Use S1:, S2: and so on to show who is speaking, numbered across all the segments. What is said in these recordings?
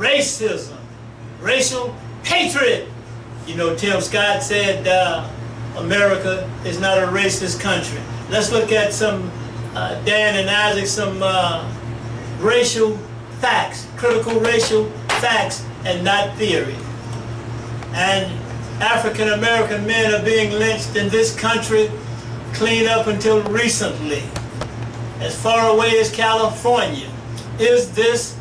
S1: racism, racial hatred. You know, Tim Scott said America is not a racist country. Let's look at some, Dan and Isaac, some racial facts, critical racial facts and not theory. And African American men are being lynched in this country clean up until recently, as far away as California. Is this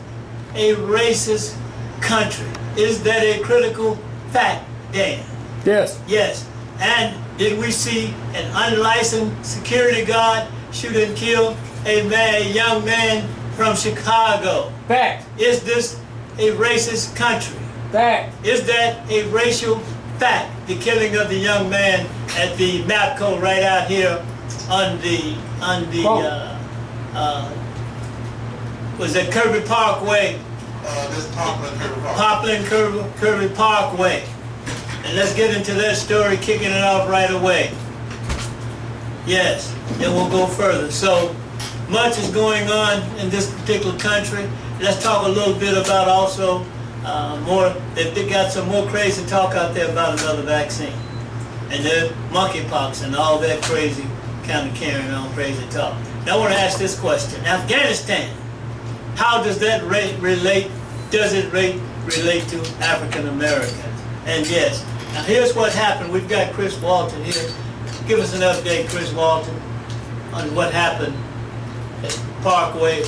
S1: a racist country? Is that a critical fact, Dan?
S2: Yes.
S1: Yes. And did we see an unlicensed security guard shoot and kill a young man from Chicago?
S2: Fact.
S1: Is this a racist country?
S2: Fact.
S1: Is that a racial fact? The killing of the young man at the MAPCO right out here on the was it Kirby Parkway?
S3: This Poplar Kirby Park.
S1: Poplar and Kirby Parkway. And let's get into that story, kicking it off right away. Yes, then we'll go further. So much is going on in this particular country. Let's talk a little bit about also more, they got some more crazy talk out there about another vaccine. And the monkeypox and all that crazy kind of carrying on crazy talk. Now I want to ask this question. Afghanistan, how does that relate? Does it relate to African Americans? And yes, now here's what happened. We've got Chris Walton here. Give us an update, Chris Walton, on what happened at Parkway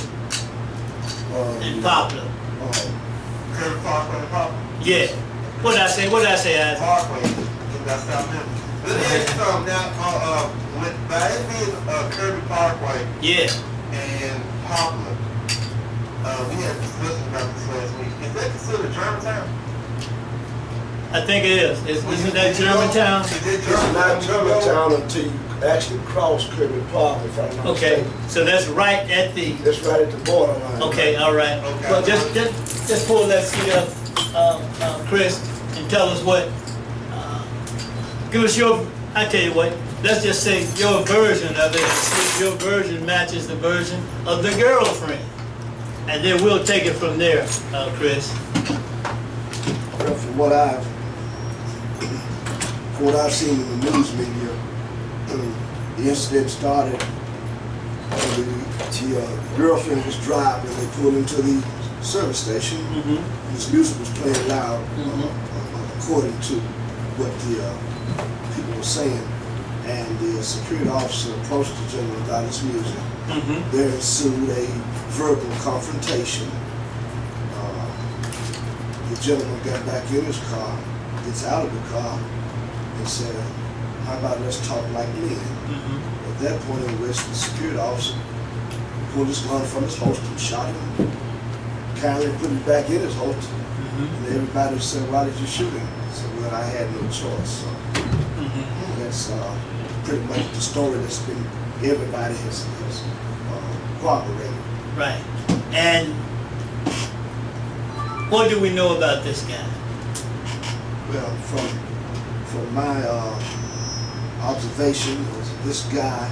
S1: and Poplar.
S3: Kirby Parkway and Poplar.
S1: Yeah. What did I say? Isaac?
S3: Parkway. That's South Memphis. Let me ask you something now. By it being Kirby Parkway
S1: Yeah.
S3: and Poplar, we had discussions about this last week. Is that considered Germantown?
S1: I think it is. Isn't that Germantown?
S3: Is it
S4: It's not Germantown until you actually cross Kirby Park, if I'm not
S1: Okay,
S4: mistaken.
S1: so that's right at the.
S4: It's right at the borderline.
S1: Okay, all right.
S3: Okay.
S1: Well, just pull that seat up, Chris, and tell us what. Give us your. I tell you what. Let's just say your version of it. See if your version matches the version of the girlfriend, and then we'll take it from there, Chris.
S4: Well, from what I've seen in the news media, the incident started when the girlfriend was driving. They pulled into the service station.
S1: Mm-hmm.
S4: This music was playing loud, according to what the people were saying. And the security officer approached the gentleman about his music.
S1: Mm-hmm.
S4: There ensued a verbal confrontation. The gentleman got back in his car, gets out of the car, and said, "How about let's talk like men?"
S1: Mm-hmm.
S4: At that point in which the security officer pulled his gun from his holster and shot him, kindly put it back in his holster.
S1: Mm-hmm.
S4: And everybody said, "Why did you shoot him?" He said, "Well, I had no choice." So that's pretty much the story that's been, everybody has corroborated.
S1: Right. And what do we know about this guy?
S4: Well, from my observation, this guy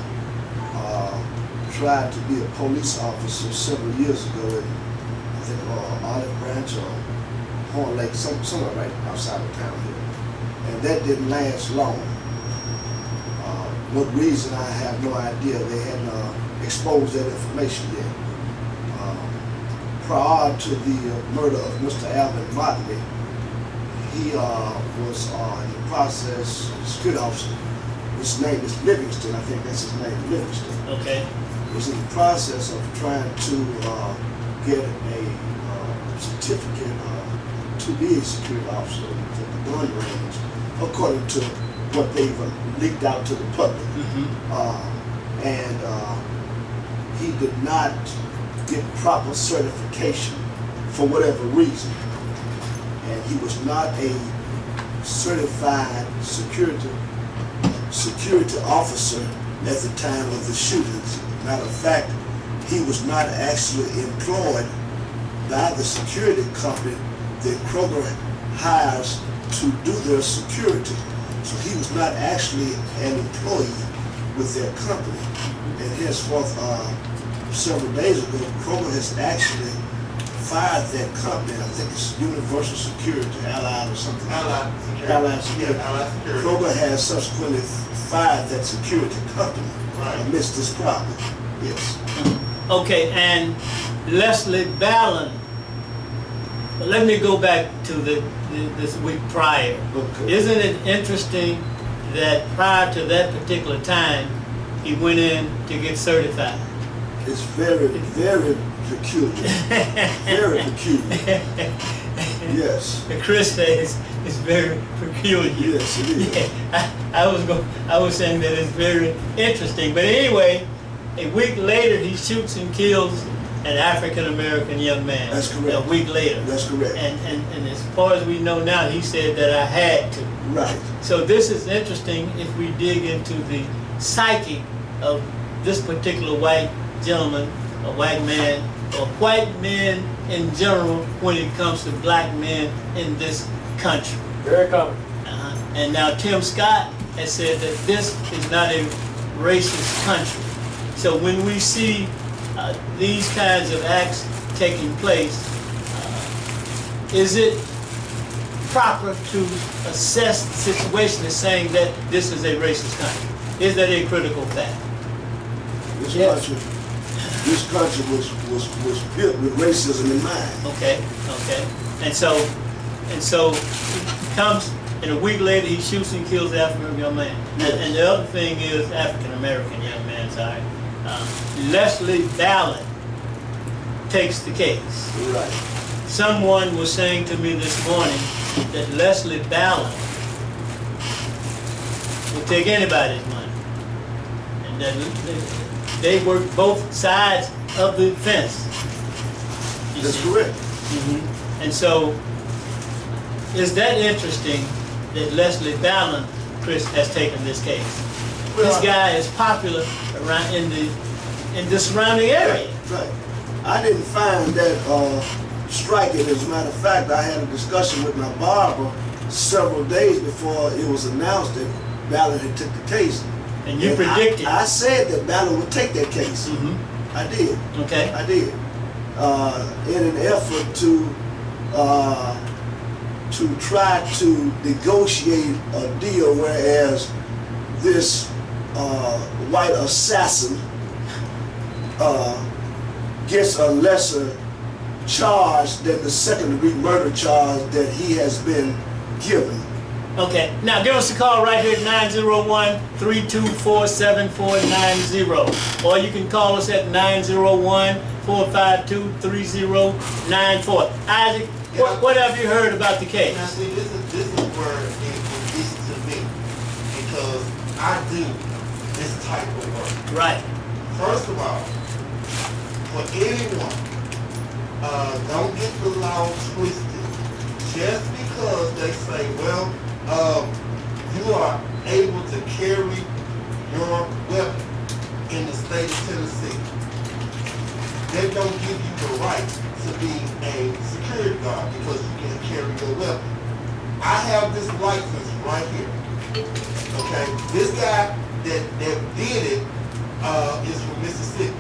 S4: tried to be a police officer several years ago in, I think, Olive Branch or Horn Lake, somewhere right outside of town here. And that didn't last long. What reason, I have no idea. They hadn't exposed that information yet. Prior to the murder of Mr. Alvin Motley, he was in the process, security officer, his name is Livingston, I think that's his name, Livingston.
S1: Okay.
S4: Was in the process of trying to get a certificate to be a security officer for the gun range, according to what they've leaked out to the public. And he did not get proper certification for whatever reason. And he was not a certified security officer at the time of the shootings. Matter of fact, he was not actually employed by the security company that Kroger hires to do their security. So he was not actually an employee with their company. And henceforth, several days ago, Kroger has actually fired that company. I think it's Universal Security, Allied or something.
S3: Allied Security.
S4: Allied Security.
S3: Yeah, Allied Security.
S4: Kroger has subsequently fired that security company
S3: Right.
S4: amidst this problem. Yes.
S1: Okay, and Leslie Ballin. Let me go back to this week prior.
S4: Okay.
S1: Isn't it interesting that prior to that particular time, he went in to get certified?
S4: It's very, very peculiar. Very peculiar. Yes.
S1: Chris says it's very peculiar.
S4: Yes, it is.
S1: Yeah, I was saying that it's very interesting. But anyway, a week later, he shoots and kills an African American young man.
S4: That's correct.
S1: A week later.
S4: That's correct.
S1: And as far as we know now, he said that I had to.
S4: Right.
S1: So this is interesting if we dig into the psyche of this particular white gentleman, a white man, or white men in general when it comes to black men in this country.
S2: Very common.
S1: And now Tim Scott has said that this is not a racist country. So when we see these kinds of acts taking place, is it proper to assess the situation as saying that this is a racist country? Is that a critical fact?
S4: This
S2: Yes.
S4: country was built with racism in mind.
S1: Okay. And so he comes, and a week later he shoots and kills the African young man. And the other thing is African American young man. Sorry, Leslie Ballin takes the case.
S4: Right.
S1: Someone was saying to me this morning that Leslie Ballin will take anybody's money, and that they work both sides of the fence. You
S4: That's
S1: see?
S4: correct.
S1: And so, is that interesting that Leslie Ballin, Chris, has taken this case? This guy is popular around in the surrounding area.
S4: Right. I didn't find that striking. As a matter of fact, I had a discussion with my barber several days before it was announced that Ballin had took the case.
S1: And you predicted.
S4: I said that Ballin would take that case. I did.
S1: Okay.
S4: I did. In an effort to try to negotiate a deal, whereas this white assassin gets a lesser charge than the second-degree murder charge that he has been given.
S1: Okay. Now give us a call right here at 901-324-7490. Or you can call us at 901-452-3094. Isaac, what have you heard about the case?
S3: Now see, this is where it gets to me, because I do this type of work.
S1: Right.
S3: First of all, for anyone, don't get the law twisted. Just because they say, well, you are able to carry your weapon in the state of Tennessee, they don't give you the right to be a security guard because you can carry your weapon. I have this license right here. Okay, this guy that did it is from Mississippi.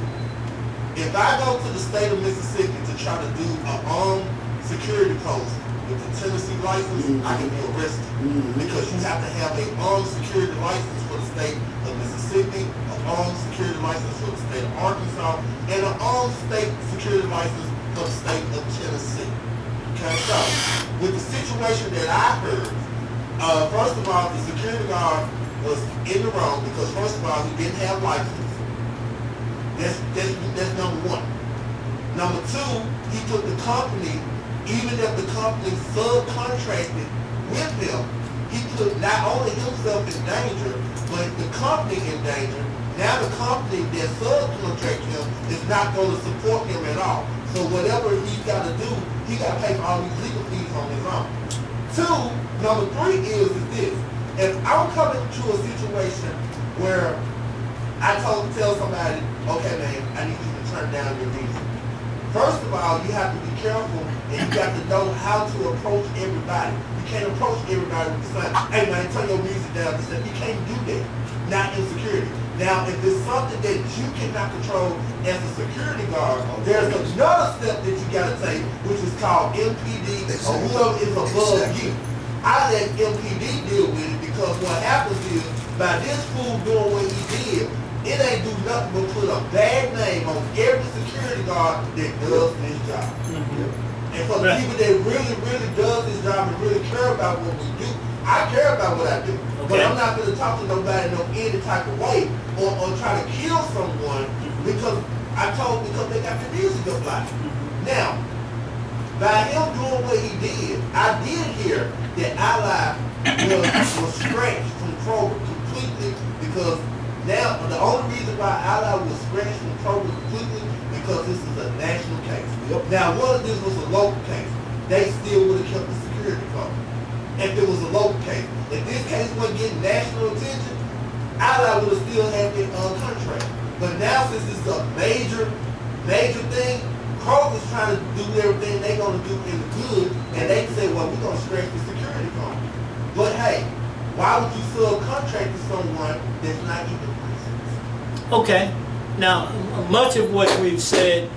S3: If I go to the state of Mississippi to try to do an armed security post with the Tennessee license, I can be arrested. Because you have to have an armed security license for the state of Mississippi, an armed security license for the state of Arkansas, and an armed state security license for the state of Tennessee. Okay, so with the situation that I heard, first of all, the security guard was in the wrong because first of all, he didn't have license. That's number one. Number two, he took the company, even if the company subcontracted with him, he put not only himself in danger, but the company in danger. Now the company that subcontracted him is not going to support him at all. So whatever he's got to do, he got to pay for all these legal fees on his own. Number three is this. If I'm coming to a situation where I tell somebody, okay man, I need you to turn down your music. First of all, you have to be careful and you got to know how to approach everybody. You can't approach everybody with the same, hey man, turn your music down. You can't do that. Not in security. Now, if it's something that you cannot control as a security guard, there's another step that you gotta take, which is called MPD, or whoever is above you. I let MPD deal with it because what happens is, by this fool doing what he did, it ain't do nothing but put a bad name on every security guard that does this job. And for the people that really does this job and really care about what we do, I care about what I do. But I'm not going to talk to nobody in no any type of way or try to kill someone because they got the music up like. Now, by him doing what he did, I did hear that Ally was scratched from Kroger completely because now the only reason why Ally was scratched from Kroger completely because this is a national case. Now, what if this was a local case? They still would have kept the security code. If it was a local case. If this case wasn't getting national attention, Ally would have still had their contract. But now since it's a major thing, Kroger's trying to do everything they're going to do in the good, and they can say, well, we're going to scratch the security code. But hey, why would you subcontract to someone that's not even licensed?
S1: Okay. Now, much of what we've said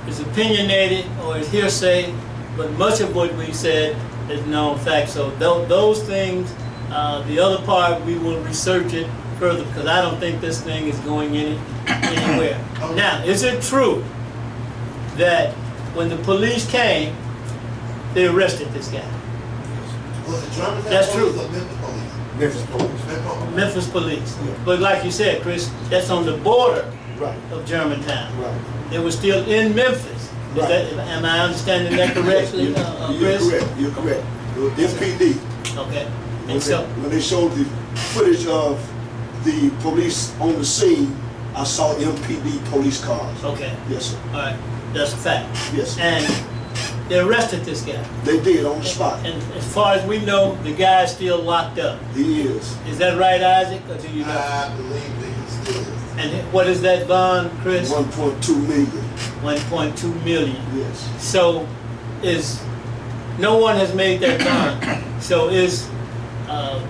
S1: is opinionated or is hearsay, but much of what we've said is known fact. So those things, the other part, we will research it further because I don't think this thing is going anywhere. Now, is it true that when the police came, they arrested this guy?
S3: Was it Germantown
S1: That's
S3: police
S1: true.
S3: or Memphis police?
S4: Memphis police.
S1: Memphis police.
S4: Yeah.
S1: But like you said, Chris, that's on the border
S4: Right.
S1: of Germantown.
S4: Right.
S1: They were still in Memphis. Is
S4: Right.
S1: that, am I understanding that correctly,
S4: You're
S1: Chris?
S4: correct. You're correct. MPD.
S1: Okay.
S4: When
S1: And so,
S4: when they showed the footage of the police on the scene, I saw MPD police cars.
S1: okay,
S4: Yes, sir.
S1: all right, that's a fact.
S4: Yes, sir.
S1: And they arrested this guy.
S4: They did on the spot.
S1: And as far as we know, the guy's still locked up.
S4: He is.
S1: Is that right, Isaac, or do you know?
S3: I believe that he still is.
S1: And what is that bond, Chris?
S4: 1.2 million.
S1: 1.2 million.
S4: Yes.
S1: So no one has made that bond. So is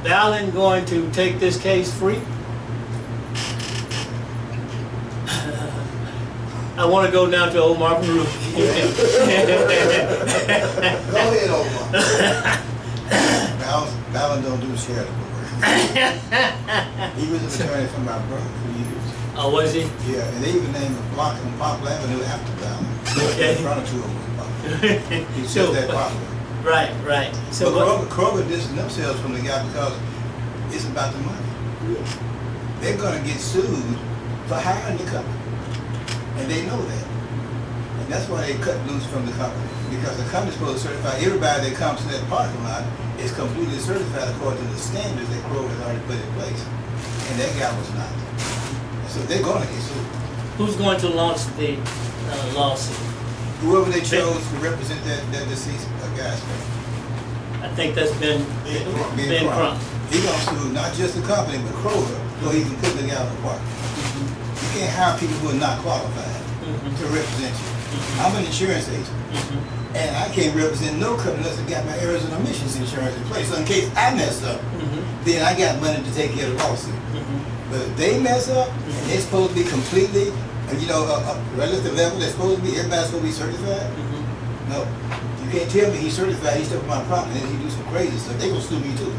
S1: Ballin going to take this case free? I want to go now to Omar Farouk.
S3: Go ahead, Omar.
S2: Ballin don't do charitable work. He was an attorney for my brother for years.
S1: Oh, was he?
S2: Yeah, and they even named a block on Poplar Avenue after Ballin.
S1: Okay.
S2: In front of 201 Poplar. He's just that popular.
S1: Right. So
S2: But Kroger distanced themselves from the guy because it's about the money.
S4: Yeah.
S2: They're gonna get sued for hiring the company. And they know that. And that's why they cut loose from the company. Because the company's supposed to certify everybody that comes to that parking lot is completely certified according to the standards that Kroger has already put in place. And that guy was not. So they're gonna get sued.
S1: who's going to launch the lawsuit?
S2: Whoever they chose to represent that deceased guy's family.
S1: I think that's been
S2: Ben Crump. He gonna sue not just the company, but Kroger, so he can put the guy on the park. You can't hire people who are not qualified to represent you. I'm an insurance agent, and I can't represent no company unless I got my Arizona emissions insurance in place. So in case I mess up, then I got money to take care of the lawsuit. But if they mess up, and they're supposed to be completely, relative level, they're supposed to be, everybody's supposed to be certified. No, you can't tell me he's certified, he's still on my property, and he do some crazy stuff. They gonna sue me too.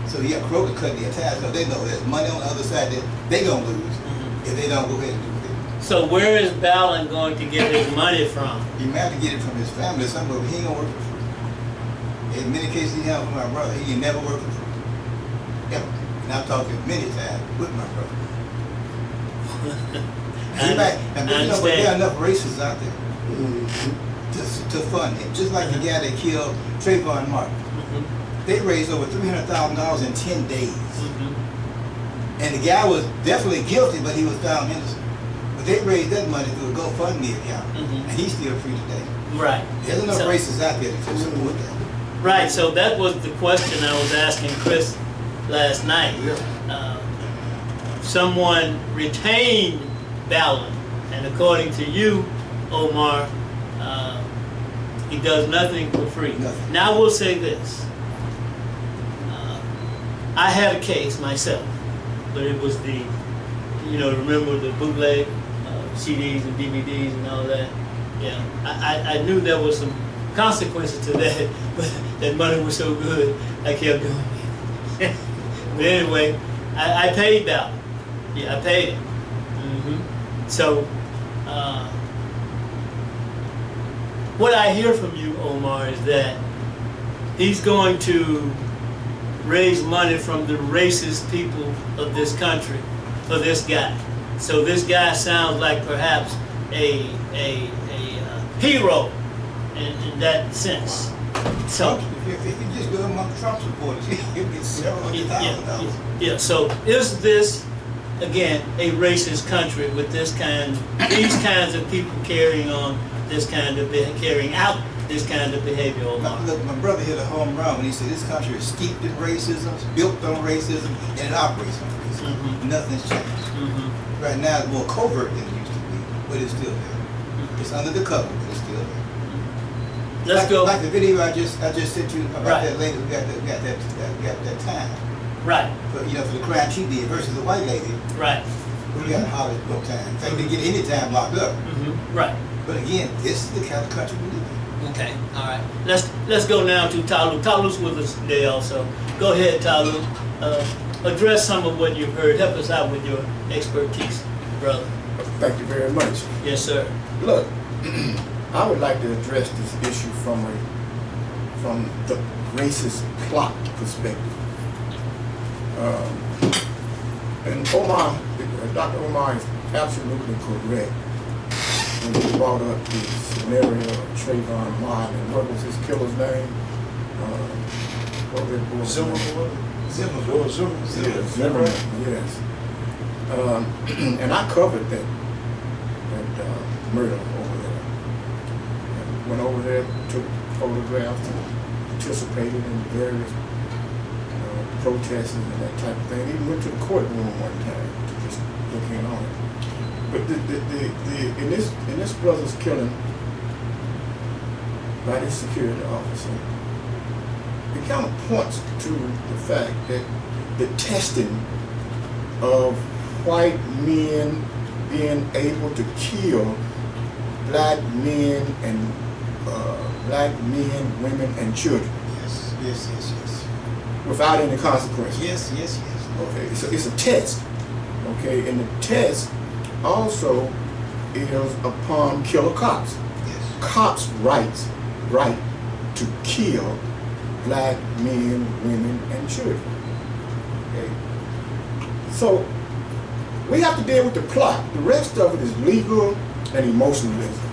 S2: So yeah, Kroger cut their ties because they know there's money on the other side that they gonna lose if they don't go ahead and do it.
S1: So where is Ballin going to get his money from?
S2: He might have to get it from his family somewhere, but he ain't gonna work for free. In many cases, he helped my brother. He ain't never worked for free. Ever. And I've talked to him many times with my brother. But there are enough racists out there to fund him. Just like the guy that killed Trayvon Martin. They raised over $300,000 in 10 days. And the guy was definitely guilty, but he was found innocent. But they raised that money through a GoFundMe account, and he's still free today.
S1: Right.
S2: There's enough racists out there to support that.
S1: Right, so that was the question I was asking Chris last night. Someone retained Ballin, and according to you, Omar, he does nothing for free.
S2: Nothing.
S1: Now I will say this. I had a case myself but it was the, you know, remember the bootleg CDs and DVDs and all that. Yeah, I knew there was some consequences to that, but that money was so good, I kept doing it. But anyway, I paid that. Yeah, I paid it. So, what I hear from you, Omar, is that he's going to raise money from the racist people of this country for this guy. So this guy sounds like perhaps a hero in that sense. So
S2: if you just go among Trump supporters, you'll get several hundred thousand dollars.
S1: yeah. So is this again a racist country with these kinds of people carrying out this kind of behavior?
S2: Now, look, my brother hit a home run when he said this country is steeped in racism, built on racism, and it operates on racism. Nothing's changed. Right now, it's more covert than it used to be, but it's still there. It's under the cover, but it's still there.
S1: Let's go.
S2: Like the video I just sent you about
S1: Right.
S2: that lady who got that time.
S1: Right.
S2: But you know, for the crime she did versus the white lady
S1: Right.
S2: who got hollered no time. In fact, they get any time locked up.
S1: Right.
S2: But again, this is the kind of country we live in.
S1: Okay. All right. Let's go now to Talu. Talu's with us today also. Go ahead, Talu. Address some of what you've heard. Help us out with your expertise, brother.
S5: Thank you very much.
S1: Yes, sir.
S5: Look, I would like to address this issue from the racist plot perspective. And Omar, Dr. Omar is absolutely correct when he brought up the scenario of Trayvon Martin. And what was his killer's name? What was that boy's name? Zimmerman, yes. And I covered that murder over there. And went over there, took photographs, and participated in various protests and that type of thing. Even went to the courtroom one time to just look in on it. But in this brother's killing by this security officer, it kind of points to the fact that the testing of white men being able to kill black men and women, and children
S2: Yes.
S5: without any consequences.
S2: Yes.
S5: Okay, so it's a test. Okay, and the test also is upon killer cops.
S2: Yes.
S5: Cops' right to kill black men, women, and children. Okay? So we have to deal with the plot. The rest of it is legal and emotionalism.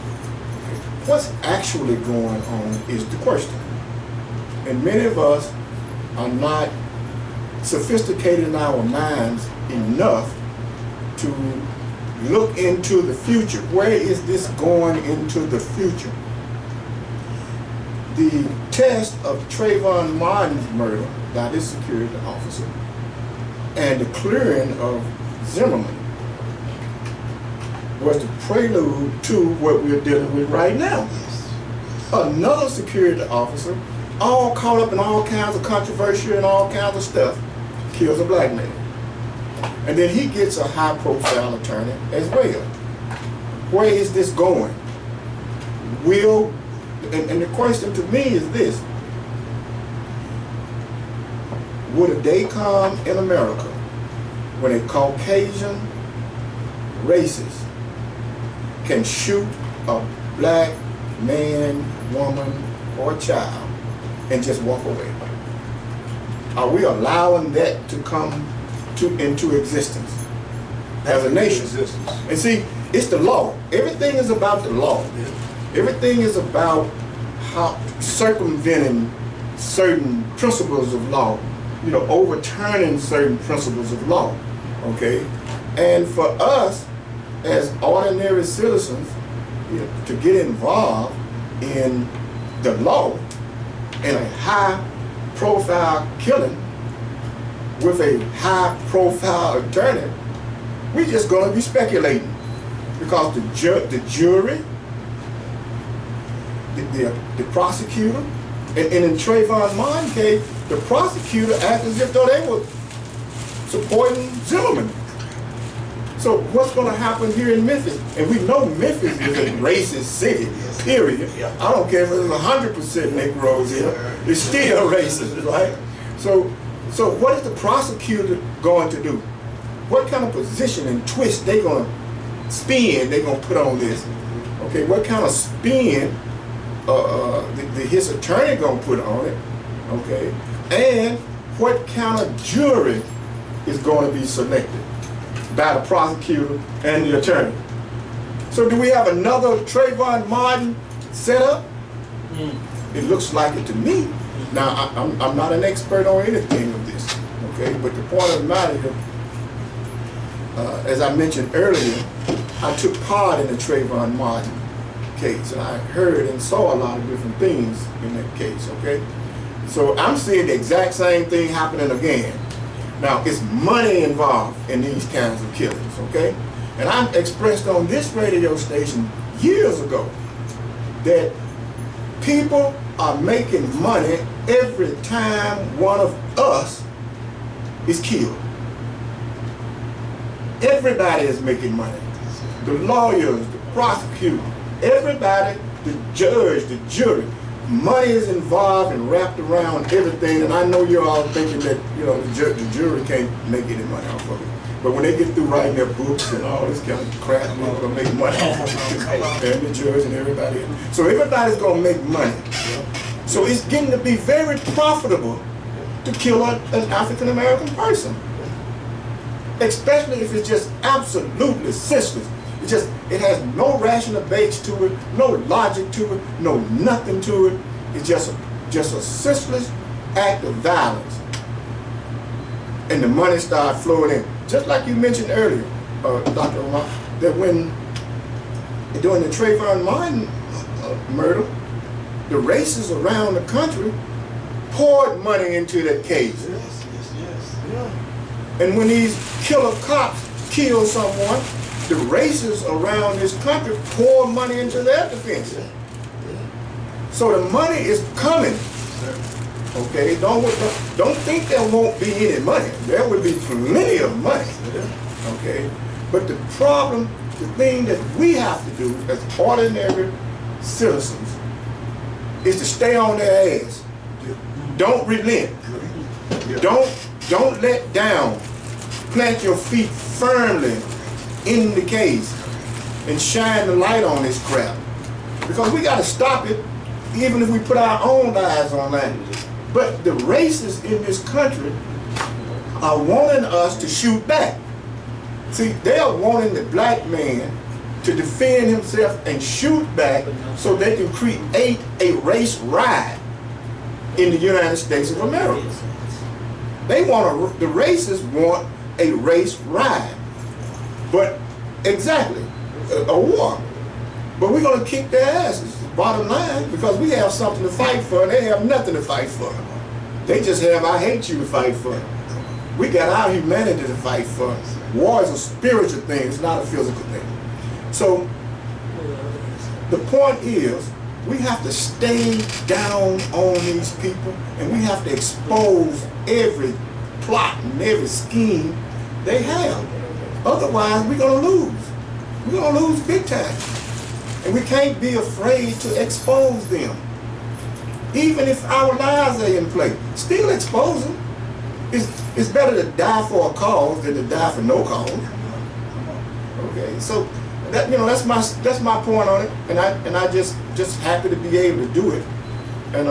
S5: Okay? What's actually going on is the question. And many of us are not sophisticated in our minds enough to look into the future. Where is this going into the future? The test of Trayvon Martin's murder by this security officer and the clearing of Zimmerman was the prelude to what we're dealing with right now.
S2: Yes.
S5: Another security officer, all caught up in all kinds of controversy and all kinds of stuff, kills a black man. And then he gets a high-profile attorney as well. Where is this going? And the question to me is this: would a day come in America when a Caucasian racist can shoot a black man, woman, or child and just walk away? Are we allowing that to come into existence as a nation? And see, it's the law. Everything is about the law. Everything is about how circumventing certain principles of law, overturning certain principles of law, okay? And for us, as ordinary citizens, to get involved in the law in a high-profile killing with a high-profile attorney, we're just going to be speculating, because the jury, the prosecutor, and in Trayvon Martin's case, the prosecutor acted as if though they were supporting Zimmerman. So what's going to happen here in Memphis? And we know Memphis is a racist city, period. I don't care if there's 100% Negroes here, it's still racist, right? So what is the prosecutor going to do? What kind of position and twist they going to spin, they going to put on this? Okay, what kind of spin his attorney going to put on it? Okay, and what kind of jury is going to be selected by the prosecutor and the attorney? So do we have another Trayvon Martin set up? It looks like it to me. Now, I'm not an expert on anything of this, okay? But the point of the matter is, as I mentioned earlier, I took part in the Trayvon Martin case, and I heard and saw a lot of different things in that case, okay? So I'm seeing the exact same thing happening again. Now, it's money involved in these kinds of killings, okay? And I expressed on this radio station years ago that people are making money every time one of us is killed. Everybody is making money. The lawyers, the prosecutor, everybody, the judge, the jury. Money is involved and wrapped around everything, and I know you're all thinking that, you know, the jury can't make any money off of it. But when they get through writing their books and all this kind of crap, they're going to make money off of it. And the judge and everybody else. So everybody's going to make money. So it's getting to be very profitable to kill an African-American person. Especially if it's just absolutely senseless. It has no rational base to it, no logic to it, no nothing to it. It's just a senseless act of violence. And the money starts flowing in. Just like you mentioned earlier, Dr. Omar, that when during the Trayvon Martin murder, the racists around the country poured money into that case. And when these killer cops kill someone, the racists around this country pour money into their defense. So the money is coming. Okay, don't think there won't be any money. There will be plenty of money. Okay, but the problem, the thing that we have to do as ordinary citizens is to stay on their ass. Don't relent. Don't let down. Plant your feet firmly in the case and shine the light on this crap. Because we got to stop it, even if we put our own lives on that. But the racists in this country are wanting us to shoot back. See, they are wanting the black man to defend himself and shoot back so they can create a race riot in the United States of America. They want the racists want a race riot. But exactly, a war. But we're going to kick their asses, bottom line, because we have something to fight for and they have nothing to fight for. They just have I hate you to fight for. We got our humanity to fight for. War is a spiritual thing, it's not a physical thing. So the point is, we have to stay down on these people and we have to expose every plot and every scheme they have. Otherwise, we're going to lose. We're going to lose big time. And we can't be afraid to expose them. Even if our lives are in play, still expose them. It's better to die for a cause than to die for no cause. Okay, so that, you know, that's my point on it, and I just happy to be able to do it. And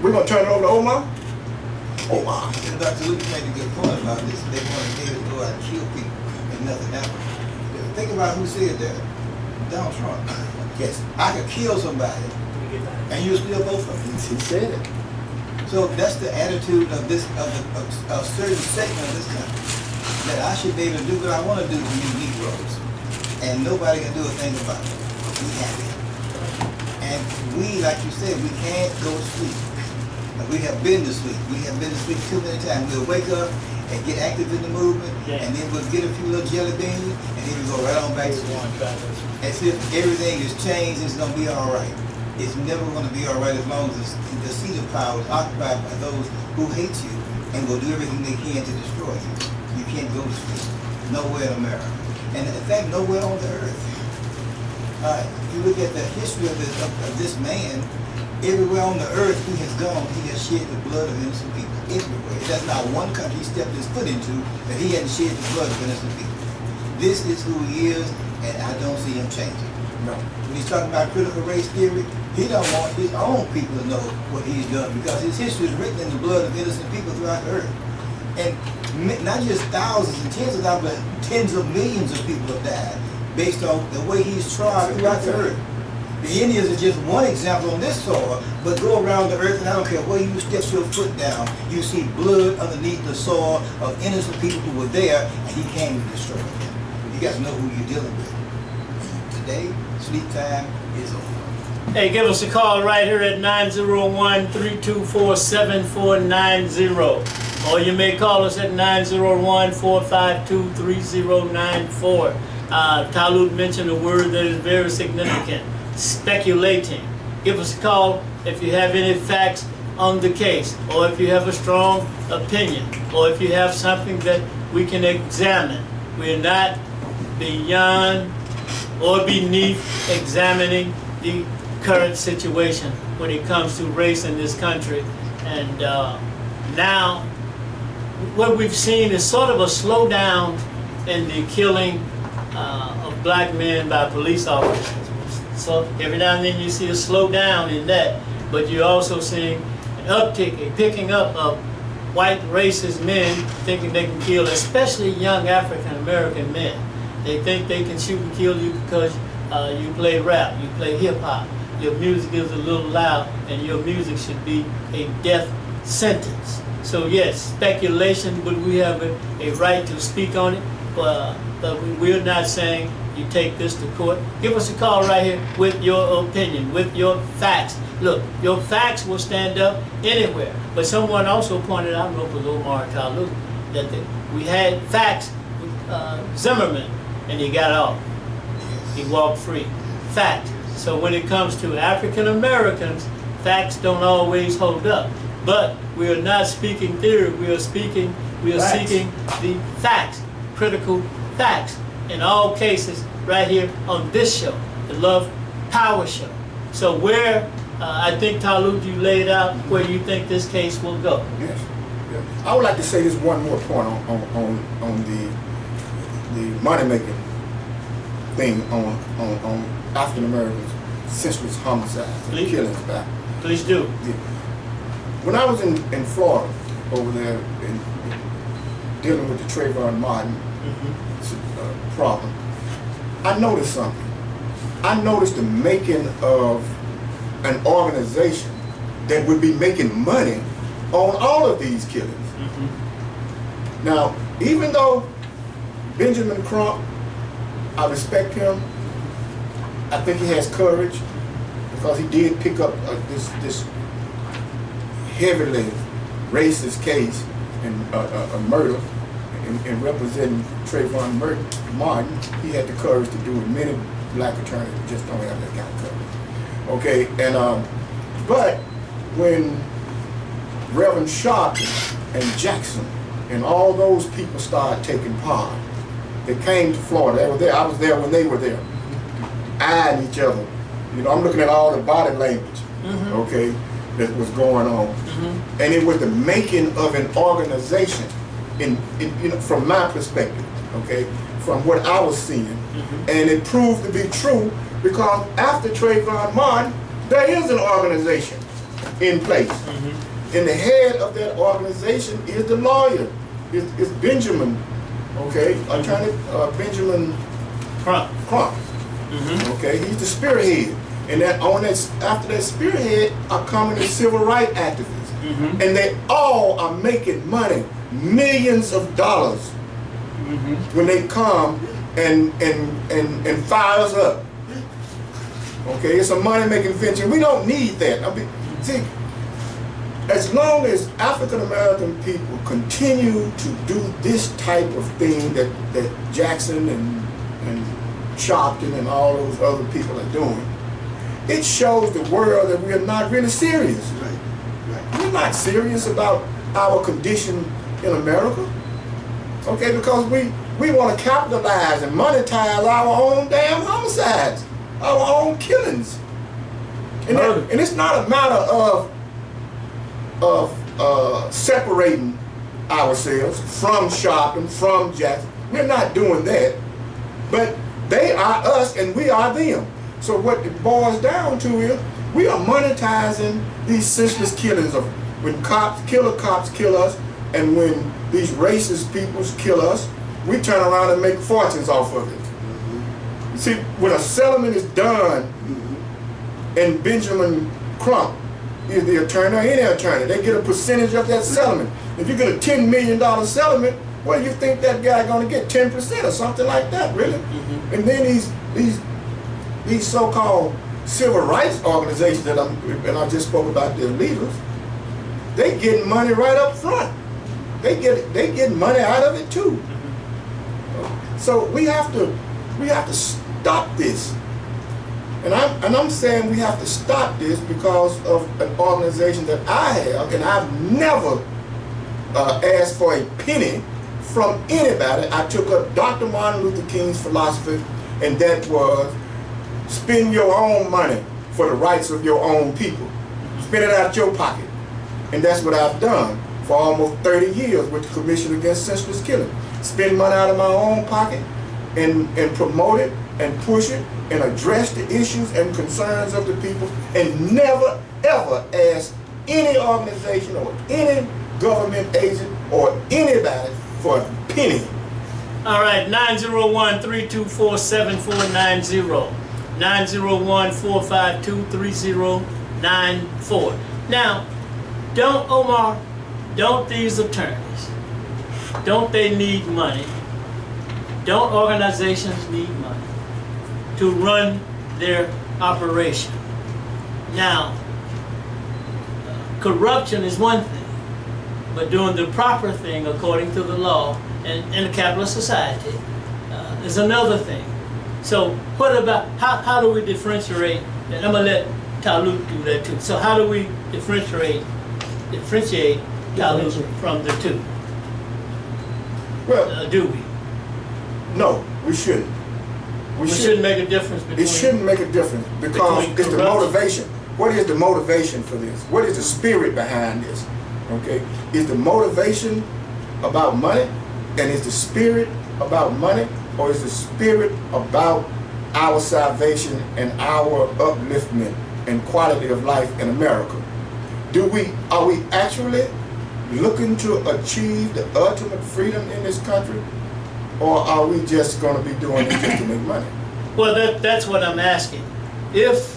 S5: we're gonna turn it over to Omar. Omar.
S2: Dr. Lucas made a good point about this. They want to be able to go out and kill people and nothing happened. Think about who said that. Donald Trump. Yes. I could kill somebody and you still vote for me.
S5: He said it.
S2: So that's the attitude of this of a certain segment of this country. That I should be able to do what I want to do to you Negroes. And nobody can do a thing about it. We happy. And we, like you said, we can't go to sleep. We have been to sleep. We have been to sleep too many times. We'll wake up and get active in the movement, and then we'll get a few little jelly beans, and then we'll go right on back to sleep. As if everything is changed, it's going to be all right. It's never going to be all right as long as the seat of power is occupied by those who hate you and will do everything they can to destroy you. you can't go to sleep. Nowhere in America. And in fact, nowhere on the earth. If you look at the history of this man, everywhere on the earth he has gone, he has shed the blood of innocent people. Everywhere. There's not one country he stepped his foot into that he hadn't shed the blood of innocent people. This is who he is, and I don't see him changing.
S5: No.
S2: When he's talking about critical race theory, he don't want his own people to know what he's done because his history is written in the blood of innocent people throughout the earth. And not just thousands and tens of thousands, but tens of millions of people have died based on the way he's tried throughout the earth. The Indians are just one example on this soil, but go around the earth and I don't care where you step your foot down, you see blood underneath the soil of innocent people who were there, and he came to destroy them. You guys know who you're dealing with. Today, sleep time is over.
S1: Hey, give us a call right here at 901-324-7490. Or you may call us at 901-452-3094. Talut mentioned a word that is very significant, speculating. Give us a call if you have any facts on the case, or if you have a strong opinion, or if you have something that we can examine. We're not beyond or beneath examining the current situation when it comes to race in this country. And now what we've seen is sort of a slowdown in the killing of black men by police officers. So every now and then you see a slowdown in that, but you're also seeing an uptick, a picking up of white racist men thinking they can kill, especially young African American men. They think they can shoot and kill you because you play rap, you play hip hop, your music is a little loud, and your music should be a death sentence. So yes, speculation, but we have a right to speak on it, but we're not saying you take this to court. Give us a call right here with your opinion, with your facts. Look, your facts will stand up anywhere. But someone also pointed out, I don't know if it was Omar Talut, that we had facts with Zimmerman, and he got off. He walked free. Fact. So when it comes to African Americans, facts don't always hold up. But we are not speaking theory. We are seeking the facts, critical facts, in all cases, right here on this show, the Love Power Show. So where, I think Talut, you laid out where you think this case will go.
S5: Yes. Yeah. I would like to say this one more point on the money making thing on African Americans, senseless homicides and killings back.
S1: Please do.
S5: Yeah. When I was in Florida over there dealing with the Trayvon Martin problem, I noticed something. I noticed the making of an organization that would be making money on all of these killings. Now, even though Benjamin Crump, I respect him, I think he has courage because he did pick up this heavily racist case and a murder in representing Trayvon Martin. He had the courage to do it. Many black attorneys just don't have that kind of courage. Okay, and but when Reverend Sharpton and Jackson and all those people started taking part, they came to Florida. They were there. I was there when they were there, eyeing each other. You know, I'm looking at all the body language, okay, that was going on, and it was the making of an organization. You know, from my perspective, okay, from what I was seeing, and it proved to be true because after Trayvon Martin, there is an organization in place, and the head of that organization is the lawyer, is Benjamin, okay, Attorney Benjamin Crump. Okay, he's the spearhead, and after that spearhead are coming the civil rights activists, and they all are making money. Millions of dollars when they come and fire us up. Okay, it's a money-making venture. We don't need that. I mean, see, as long as African American people continue to do this type of thing that Jackson and Sharpton and all those other people are doing, it shows the world that we are not really serious. We're not serious about our condition in America. Okay, because we want to capitalize and monetize our own damn homicides, our own killings. And it's not a matter of separating ourselves from Sharpton, from Jackson. We're not doing that. But they are us and we are them. So what it boils down to is we are monetizing these senseless killings of when cops kill us, and when these racist peoples kill us, we turn around and make fortunes off of it. You see, when a settlement is done, and Benjamin Crump is the attorney or any attorney, they get a percentage of that settlement. If you get a $10 million settlement, what do you think that guy gonna get? 10% or something like that, really? And then these so-called civil rights organizations that I just spoke about, their leaders, they get money right up front. They get money out of it too. So we have to stop this. And I'm saying we have to stop this because of an organization that I have, and I've never asked for a penny from anybody. I took up Dr. Martin Luther King's philosophy, and that was spend your own money for the rights of your own people. Spend it out of your pocket. And that's what I've done for almost 30 years with the Commission Against Senseless Killing. Spend money out of my own pocket and promote it and push it and address the issues and concerns of the people, and never ever ask any organization or any government agent or anybody for a penny.
S1: All right, 901-324-7490. 901-452-3094. Now, don't these attorneys, don't they need money? Don't organizations need money to run their operation? Now, corruption is one thing, but doing the proper thing according to the law in a capitalist society is another thing. So what about, how do we differentiate, and I'm going to let Talut do that too. So how do we differentiate Talut from the two?
S5: Well,
S1: Do we?
S5: no, we shouldn't.
S1: We shouldn't make a difference between...
S5: It shouldn't make a difference because
S1: between
S5: it's the
S1: corruption.
S5: motivation. What is the motivation for this? What is the spirit behind this? Okay, is the motivation about money, and is the spirit about money, or is the spirit about our salvation and our upliftment and quality of life in America? Are we actually looking to achieve the ultimate freedom in this country, or are we just going to be doing it just to make money?
S1: Well, that's what I'm asking. If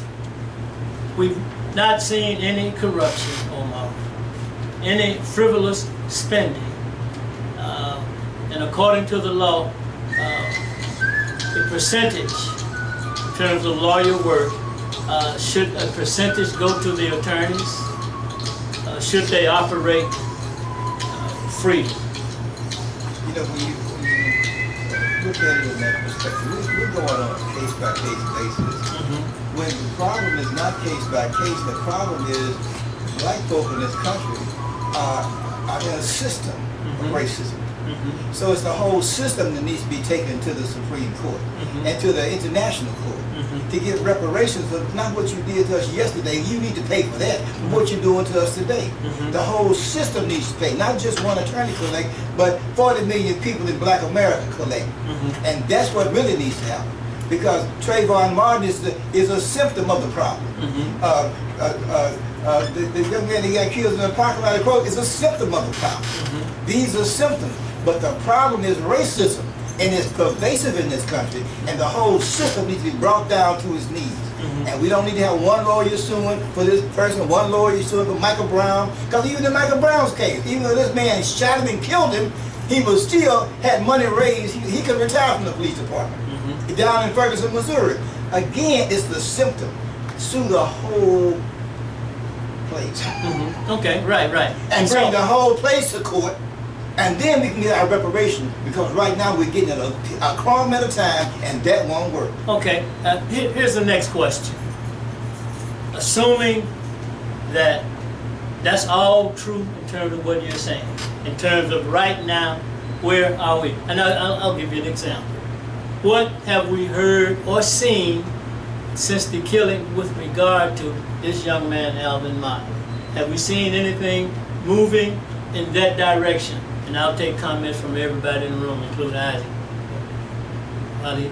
S1: we've not seen any corruption, Omar, any frivolous spending, and according to the law, the percentage in terms of lawyer work, should a percentage go to the attorneys? Should they operate freely?
S2: You know, when you look at it in that perspective, we're going on a case-by-case basis. When the problem is not case-by-case, the problem is black folk in this country are in a system of racism. So it's the whole system that needs to be taken to the Supreme Court and to the International Court to get reparations for not what you did to us yesterday. You need to pay for that, but what you're doing to us today. The whole system needs to pay, not just one attorney collect, but 40 million people in black America collect. And that's what really needs to happen. Because Trayvon Martin is a symptom of the problem. The young man that got killed in the parking lot of Kroger is a symptom of the problem. These are symptoms, but the problem is racism, and it's pervasive in this country, and the whole system needs to be brought down to its knees. And we don't need to have one lawyer suing for this person, one lawyer suing for Michael Brown, because even in Michael Brown's case, even though this man shot him and killed him, he was still had money raised. He could retire from the police department down in Ferguson, Missouri. Again, it's the symptom. Sue the whole place.
S1: Okay, right.
S2: And bring the whole place to court, and then we can get our reparation, because right now we're getting a crime at a time, and that won't work.
S1: Okay, here's the next question. Assuming that that's all true in terms of what you're saying, in terms of right now, Where are we? And I'll give you an example. What have we heard or seen since the killing with regard to this young man, Alvin Motley? Have we seen anything moving in that direction? And I'll take comments from everybody in the room, including Isaac. Ali?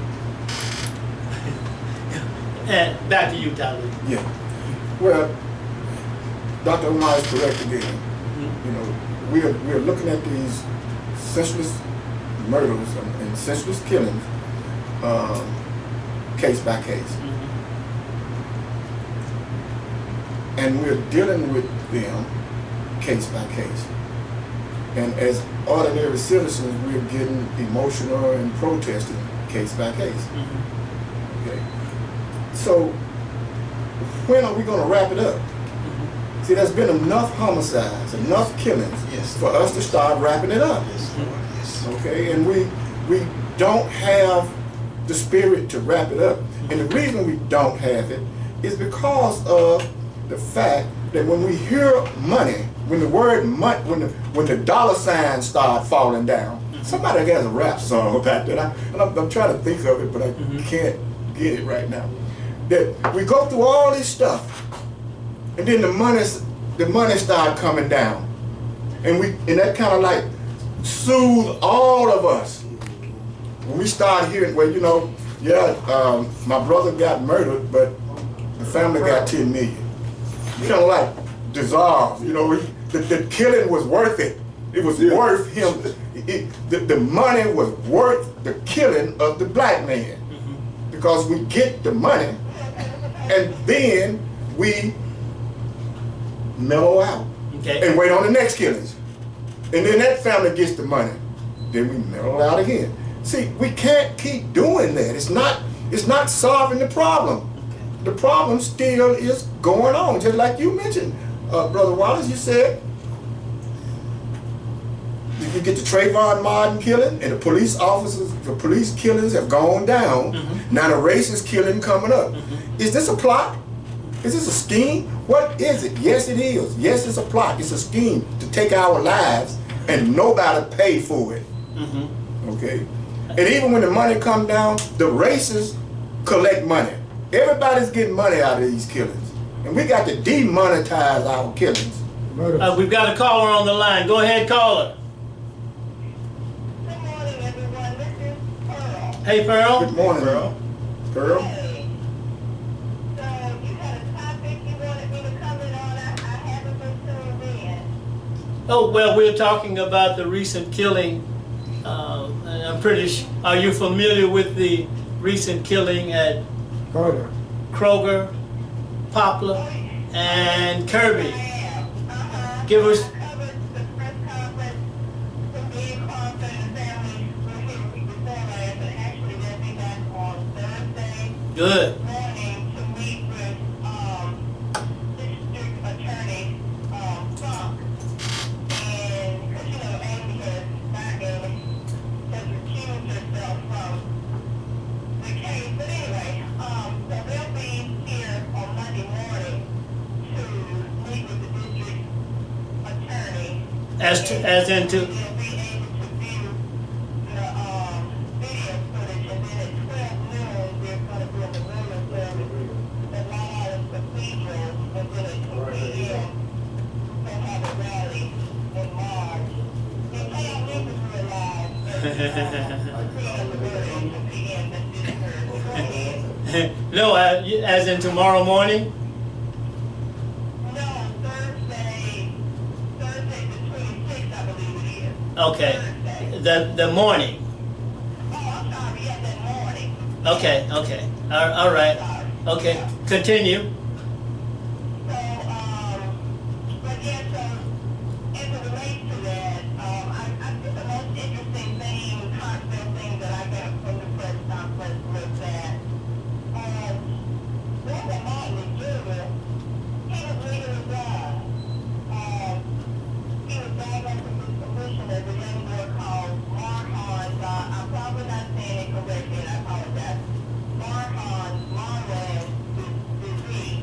S1: And back to you, Tyler.
S5: Yeah. Well, Dr. Omar is correct again. You know, we're looking at these senseless murders and senseless killings, case by case. And we're dealing with them case by case. And as ordinary citizens, we're getting emotional and protesting case by case. Okay. So when are we going to wrap it up? See, there's been enough homicides, enough killings for us to start wrapping it up.
S2: Yes, Lord, yes.
S5: Okay, and we don't have the spirit to wrap it up. And the reason we don't have it is because of the fact that when we hear money, when the word money, when the dollar signs start falling down, somebody has a rap song about that. I'm trying to think of it, but I can't get it right now. That we go through all this stuff, and then the money start coming down, and that kind of like soothe all of us. When we start hearing, well, you know, yeah, my brother got murdered, but the family got 10 million. Kind of like dissolves, you know. The killing was worth it. It was worth him. The money was worth the killing of the black man, because we get the money, and then we mellow out and wait on the next killings, and then that family gets the money, then we mellow out again. See, we can't keep doing that. It's not solving the problem. The problem still is going on, just like you mentioned, Brother Wallace. You said you get the Trayvon Martin killing, and the police killings have gone down. Now the racist killing coming up. Is this a plot? Is this a scheme? What is it? Yes, it is. Yes, it's a plot. It's a scheme to take our lives, and nobody paid for it. Okay? And even when the money comes down, the racists collect money. Everybody's getting money out of these killings, and we got to demonetize our killings.
S1: We've got a caller on the line. Go ahead, caller.
S6: Good morning, everyone. This is Pearl.
S1: Hey, Pearl.
S5: Good morning, Pearl.
S6: Hey. So, you had a topic you wanted me to comment on. I haven't been tuned in.
S1: Oh, well, we're talking about the recent killing. And I'm pretty sure, are you familiar with the recent killing at Kroger, Poplar, and Kirby?
S6: I am.
S1: Give us.
S6: I covered the press conference from being called and the family were here before last, and actually they'll be back on Thursday
S1: Good.
S6: morning to meet with District Attorney Funk. And, because, you know, Amy has recused herself from the case. But anyway, so they'll be here on Monday morning to meet with the district attorney.
S1: As into.
S6: They'll be able to view the video footage, and then at 12 noon, we're going to be in the Williams Building, the Long Island Cathedral, and then at 2 p.m. they'll have a rally in March. And they don't need to realize
S1: No, as in tomorrow morning?
S6: No, Thursday the 26th, I believe it is.
S1: Okay.
S6: Thursday.
S1: The morning.
S6: Oh, I'm sorry, yeah, that morning.
S1: Okay. All right.
S6: Sorry.
S1: Okay. Continue.
S6: So, but yeah, so, as it relates to that, I think the most interesting thing, heartfelt thing that I got from the press conference was that, Reverend Martin Jr., he was legally blind. He was diagnosed with his condition as a young boy called Marhan. I'm probably not saying it correctly, and I apologize. Marhan disease.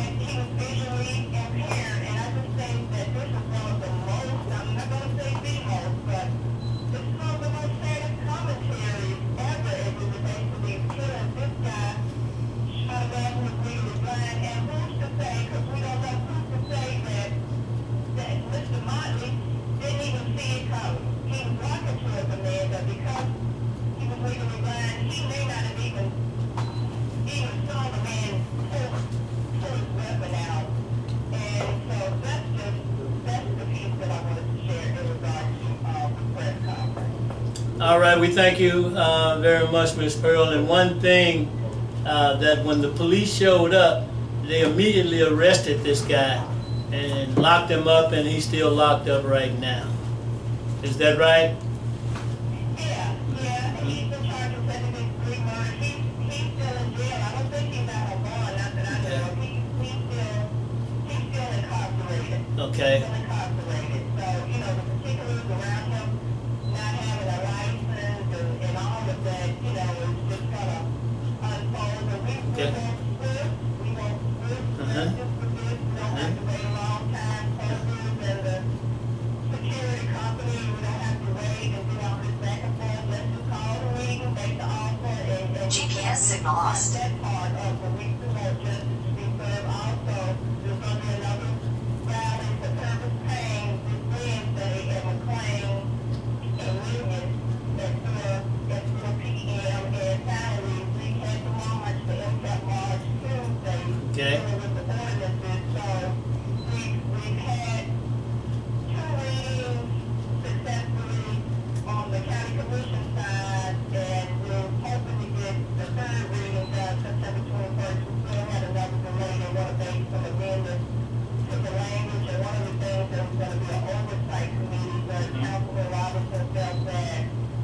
S6: and he was visually impaired, and I just think that this is one of the most, I'm not going to say the most, but this is one of the most saddest commentaries ever as it relates to these killings. This guy shot a man who was legally blind, and who's to say, because we don't know who's to say that Mr. Motley didn't even see it coming. He was walking towards the man, but because he was legally blind, he may not have even saw the man pull his weapon out. And so that's the piece that I wanted to share in regards to the press conference.
S1: All right, we thank you very much, Ms. Pearl. And one thing that when the police showed up, they immediately arrested this guy and locked him up, and he's still locked up right now. Is that right?
S6: Yeah, he's been charged with second-degree murder. He's still in jail. I don't think he's out on bond, not that I know of. He's still incarcerated.
S1: Okay.
S6: Still incarcerated. So, you know, the particulars around him not having a license and all of that, you know, is just kind of unfold. But we won't swift. We won't swift justice for this. We don't have to wait a long time. Soldiers and the security company, we don't have to wait and do all this back and forth. Let's just call the meeting, make the offer, and
S7: GPS signal lost.
S6: that part of the week to more justice to be served. Also, there's going to be another rally for Purpose Pain this Wednesday at McLean and Union at 4 p.m. And finally, we had the march, the MCAP March Tuesday.
S1: Okay.
S6: With the ordinances. So we've had 2 readings successfully on the county commission side, and we're hoping to get the 3rd reading done September 21st. We still had another delay. They want to make some amendments to the language, and one of the things that was going to be an oversight committee, but Councilman Robinson felt that,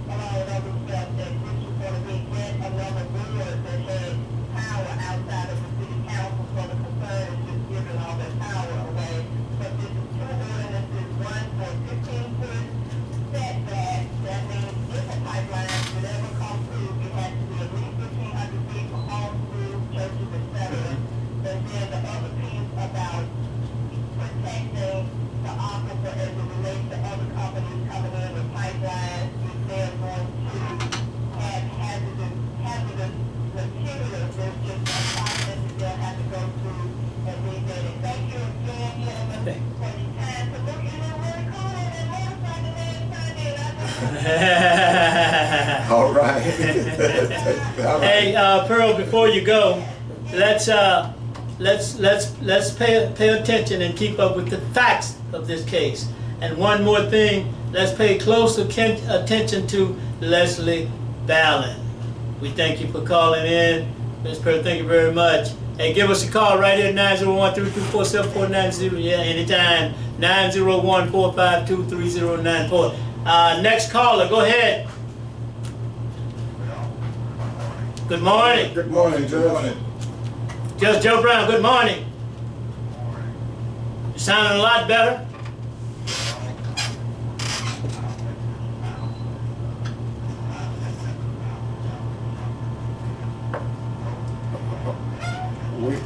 S6: along with others, felt that this was going to be yet another board that had power outside of the city council, so the concern is just giving all that power away. But this is 2 ordinances, one for 15-foot setback. That means if a pipeline should ever come through, it has to be at least 1,500 feet from all schools, churches, etc. And then the other piece about protecting the aquifer as it relates to other companies coming in with pipelines, if they're going to have hazardous materials. There's just a process that they'll have to go through, and we did it. Thank you again, gentlemen, for your time. So look, you know, really cool on that motorcycle last Sunday, and I
S5: All right. All right.
S1: Hey, Pearl, before you go, let's pay attention and keep up with the facts of this case. And one more thing, let's pay close attention to Leslie Ballin. We thank you for calling in. Ms. Pearl, thank you very much. Hey, give us a call right here, 901-324-7490. Yeah, anytime, 901-452-3094. Next caller, go ahead. Good morning.
S5: Good morning, Judge.
S2: Good morning.
S1: Judge Joe Brown, good morning. You sounding a lot better.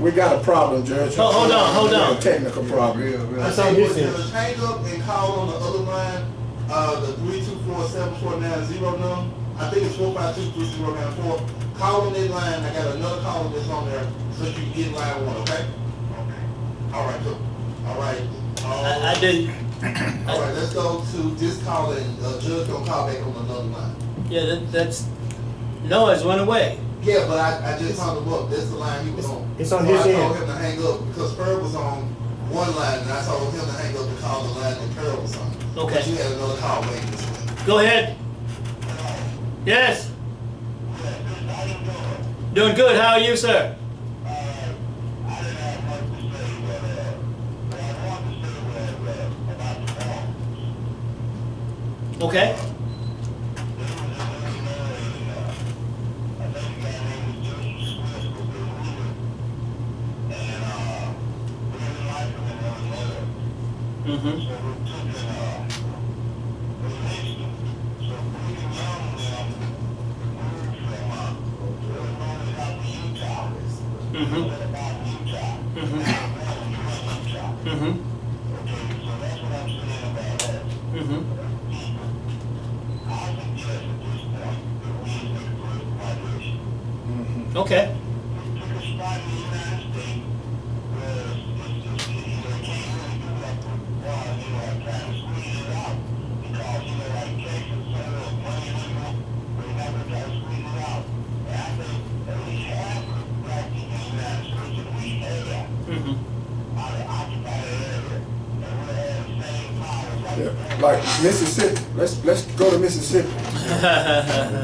S5: We got a problem, Judge.
S1: Oh, hold on.
S5: We got a technical problem.
S3: I say, was there a hang up and call on the other line, the 324-7490 number? I think it's 452-3094. Call on that line. I got another caller that's on there, so you can get in line 1, okay? Okay. All right, cool. All right.
S1: I didn't.
S3: All right, let's go to this caller, and Judge gonna call back on another line.
S1: Yeah, that's. No, it's went away.
S3: Yeah, but I just hung him up. That's the line he was on.
S8: It's on
S3: so
S8: his
S3: I told
S8: end.
S3: him to hang up because Pearl was on one line, and I told him to hang up and call the line that Pearl was on.
S1: Okay.
S3: But you had another call waiting this way.
S1: Go ahead. Yes. Doing good. How are you, sir? Okay. Mm-hmm. Mm-hmm. Mm-hmm. Mm-hmm.
S6: Okay, so that's what I'm saying about that.
S1: Mm-hmm.
S6: I suggest at this point that we make a political migration.
S1: Okay.
S6: Pick a spot in the United States where it's you know, they can't really do that for a while, you know, trying to squeeze it out. Because, you know, like Texas, Florida, Panhandle, we have to try to squeeze it out. And I think at least half of the black people in the United States, at least area,
S1: Mm-hmm.
S6: are the occupied area. And we have the same powers like
S5: Yeah, like Mississippi. Let's go to Mississippi.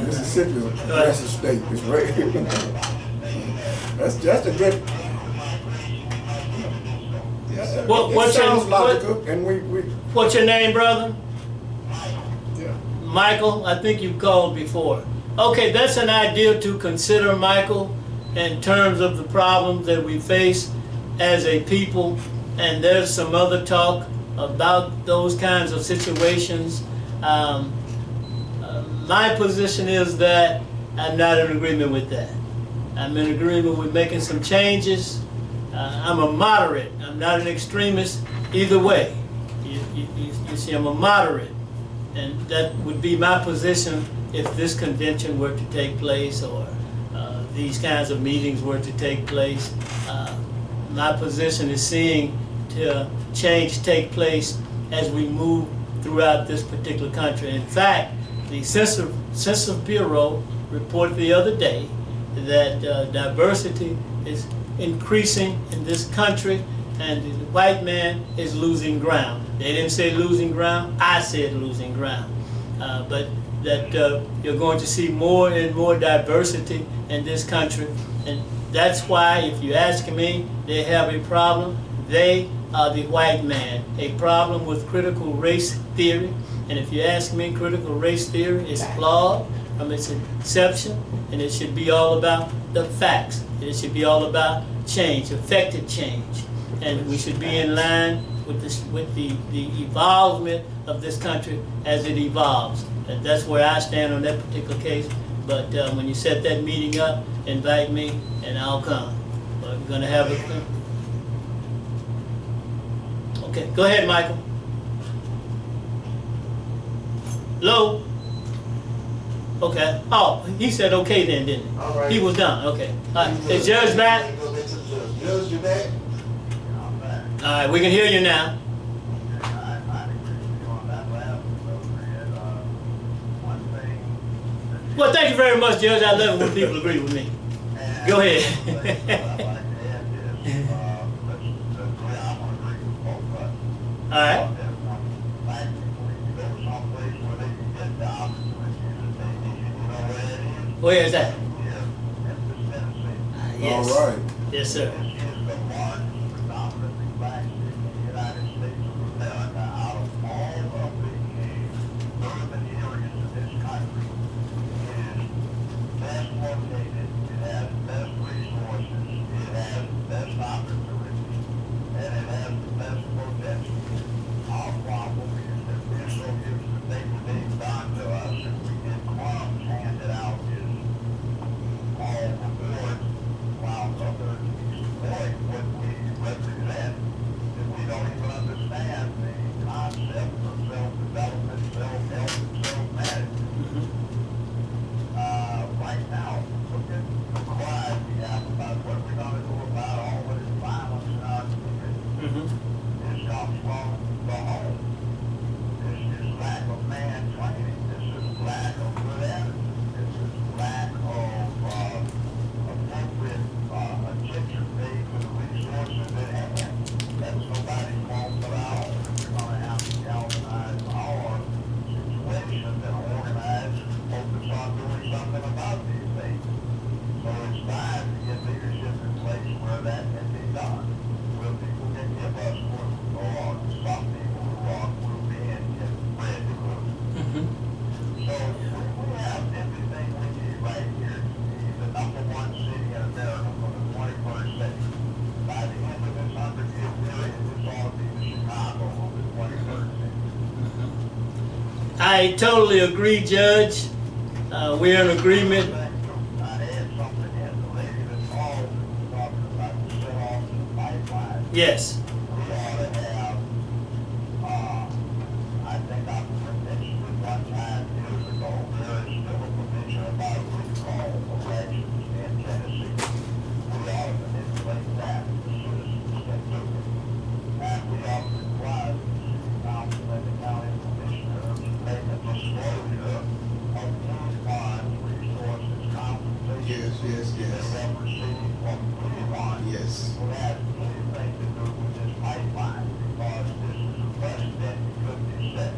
S5: Mississippi is a progressive state. It's right. That's a good. Yeah,
S1: What's
S5: it sounds
S1: your-
S5: logical, and we
S1: What's your name, brother?
S5: yeah.
S1: Michael, I think you called before. Okay, that's an idea to consider, Michael, in terms of the problems that we face as a people. And there's some other talk about those kinds of situations. My position is that I'm not in agreement with that. I'm in agreement with making some changes. I'm a moderate. I'm not an extremist either way. You see, I'm a moderate. And that would be my position if this convention were to take place, or these kinds of meetings were to take place. My position is seeing change take place as we move throughout this particular country. In fact, the Census Bureau reported the other day that diversity is increasing in this country, and the white man is losing ground. They didn't say losing ground, I said losing ground. But that you're going to see more and more diversity in this country, and that's why, if you ask me, they have a problem. They are the white man, a problem with critical race theory. And if you ask me, critical race theory is flawed from its inception, and it should be all about the facts. It should be all about change, effective change. And we should be in line with the evolvement of this country as it evolves. And that's where I stand on that particular case. But when you set that meeting up, invite me and I'll come. But we're gonna have a... Okay, go ahead, Michael. Hello? Okay. Oh, he said okay then, didn't he?
S3: All right.
S1: He was done, okay. All right. Is Judge back?
S3: Judge, you back?
S1: All right, we can hear you now. Well, thank you very much, Judge. I love it when people agree with me. Go ahead. All right. Where is that? Yes.
S5: All right.
S1: Yes, sir. I totally agree, Judge. We're in agreement. Yes.
S6: has anything to do with this pipeline, because this is a precedent that could be set.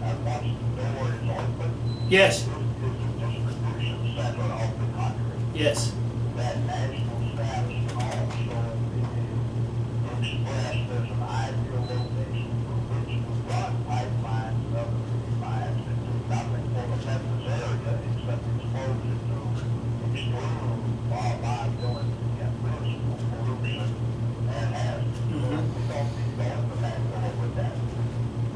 S6: And once the door is open,
S1: Yes,
S6: this is the distribution center of the country.
S1: yes.
S6: That national status can also be expressed as an ideal location from which to run pipelines of the refined to do nothing for the Memphis area except expose it to extreme liability and risk of pollution and hazard. So we don't need to go into that war with that.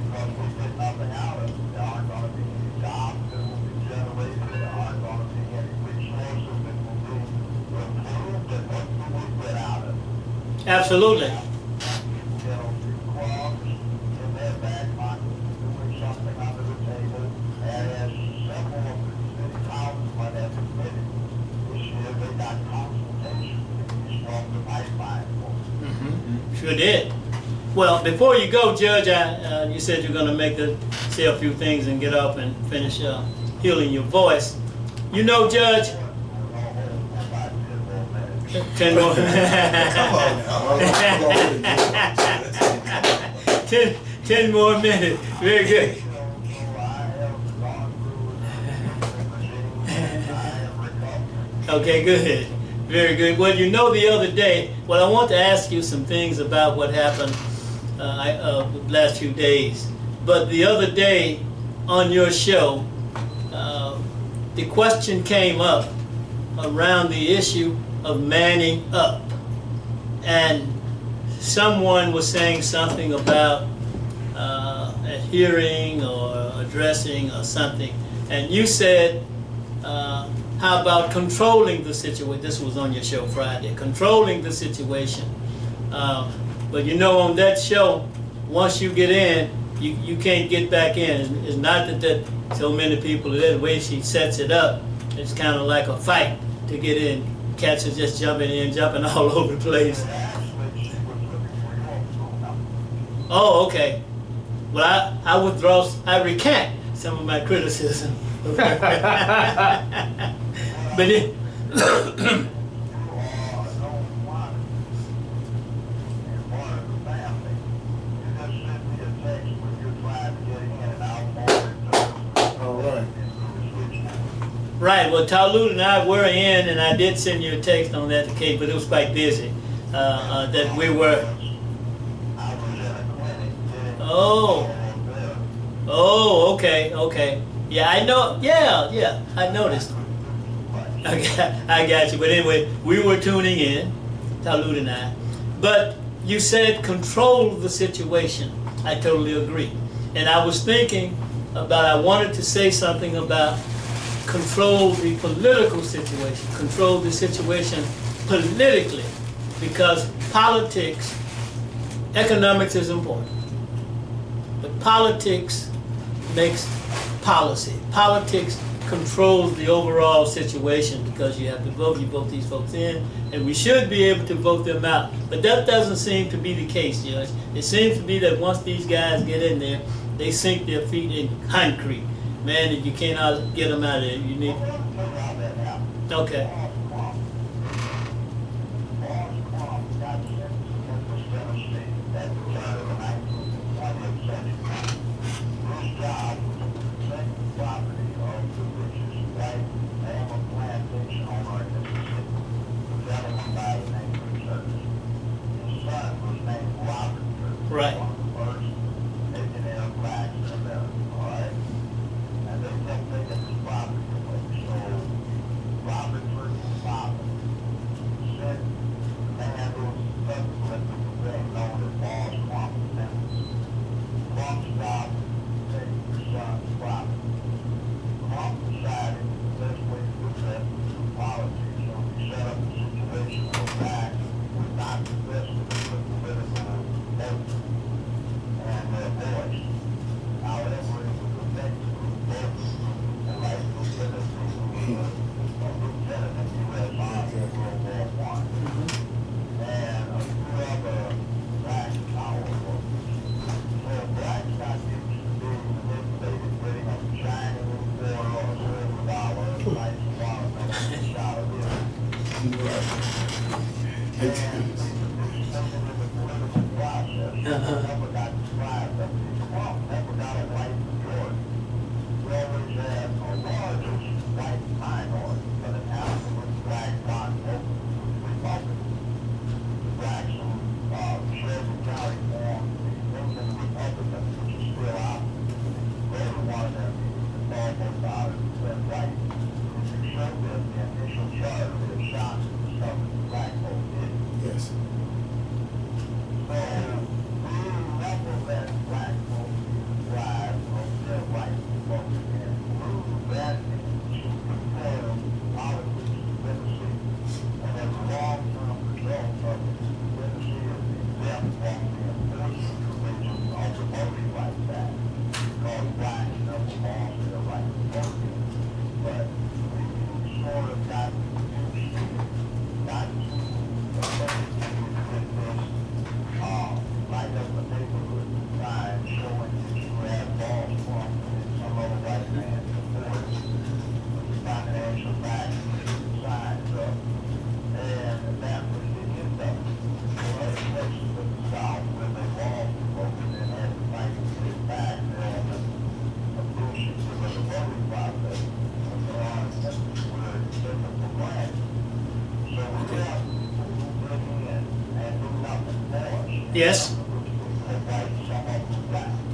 S6: Because we get nothing out of it. There aren't going to be any jobs that will be generated. There aren't going to be any resources that will be improved. And what do we get out of it?
S1: Absolutely.
S6: You know, clubs in their back pocket doing something under the table. And as several of the city councilmen have admitted, this year they got consultation fees from the pipeline folks.
S1: Sure did. Well, before you go, Judge, you said you're going to say a few things and get up and finish healing your voice. You know, Judge, 10 more.
S2: Come on now.
S1: 10 more minutes. Very good. Okay, good. Very good. Well, you know, the other day, well, I want to ask you some things about what happened the last few days. But the other day on your show, the question came up around the issue of manning up. And someone was saying something about adhering or addressing or something. And you said, how about controlling the situation? This was on your show Friday. Controlling the situation. But you know, on that show, once you get in, you can't get back in. It's not that so many people, the way she sets it up, it's kind of like a fight to get in. Cats are just jumping in, jumping all over the place. Oh, okay. Well, I withdraw, I recant some of my criticism. But it, right, well, Talut and I were in, and I did send you a text on that case, but it was quite busy. That we were. Oh, okay. Yeah, I know. Yeah, I noticed. I got you. But anyway, we were tuning in, Talut and I. But you said control the situation. I totally agree. And I was thinking about, I wanted to say something about control the political situation, control the situation politically, because politics, economics is important, but politics makes policy. Politics controls the overall situation because you have to vote, you vote these folks in, and we should be able to vote them out. But that doesn't seem to be the case, Judge. It seems to be that once these guys get in there, they sink their feet in concrete. Man, if you cannot get them out of there, you need... Okay. Right.
S5: Yes.
S1: Yes?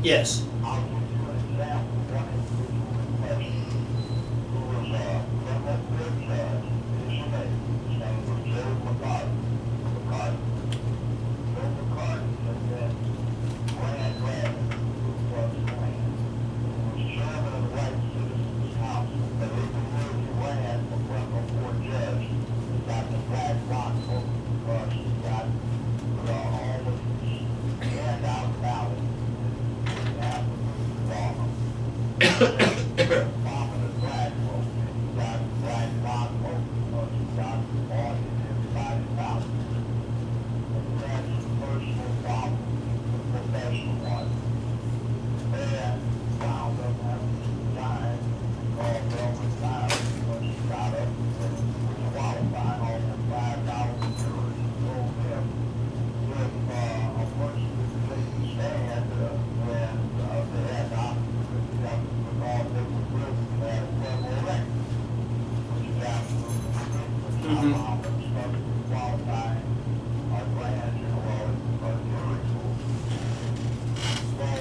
S1: Yes.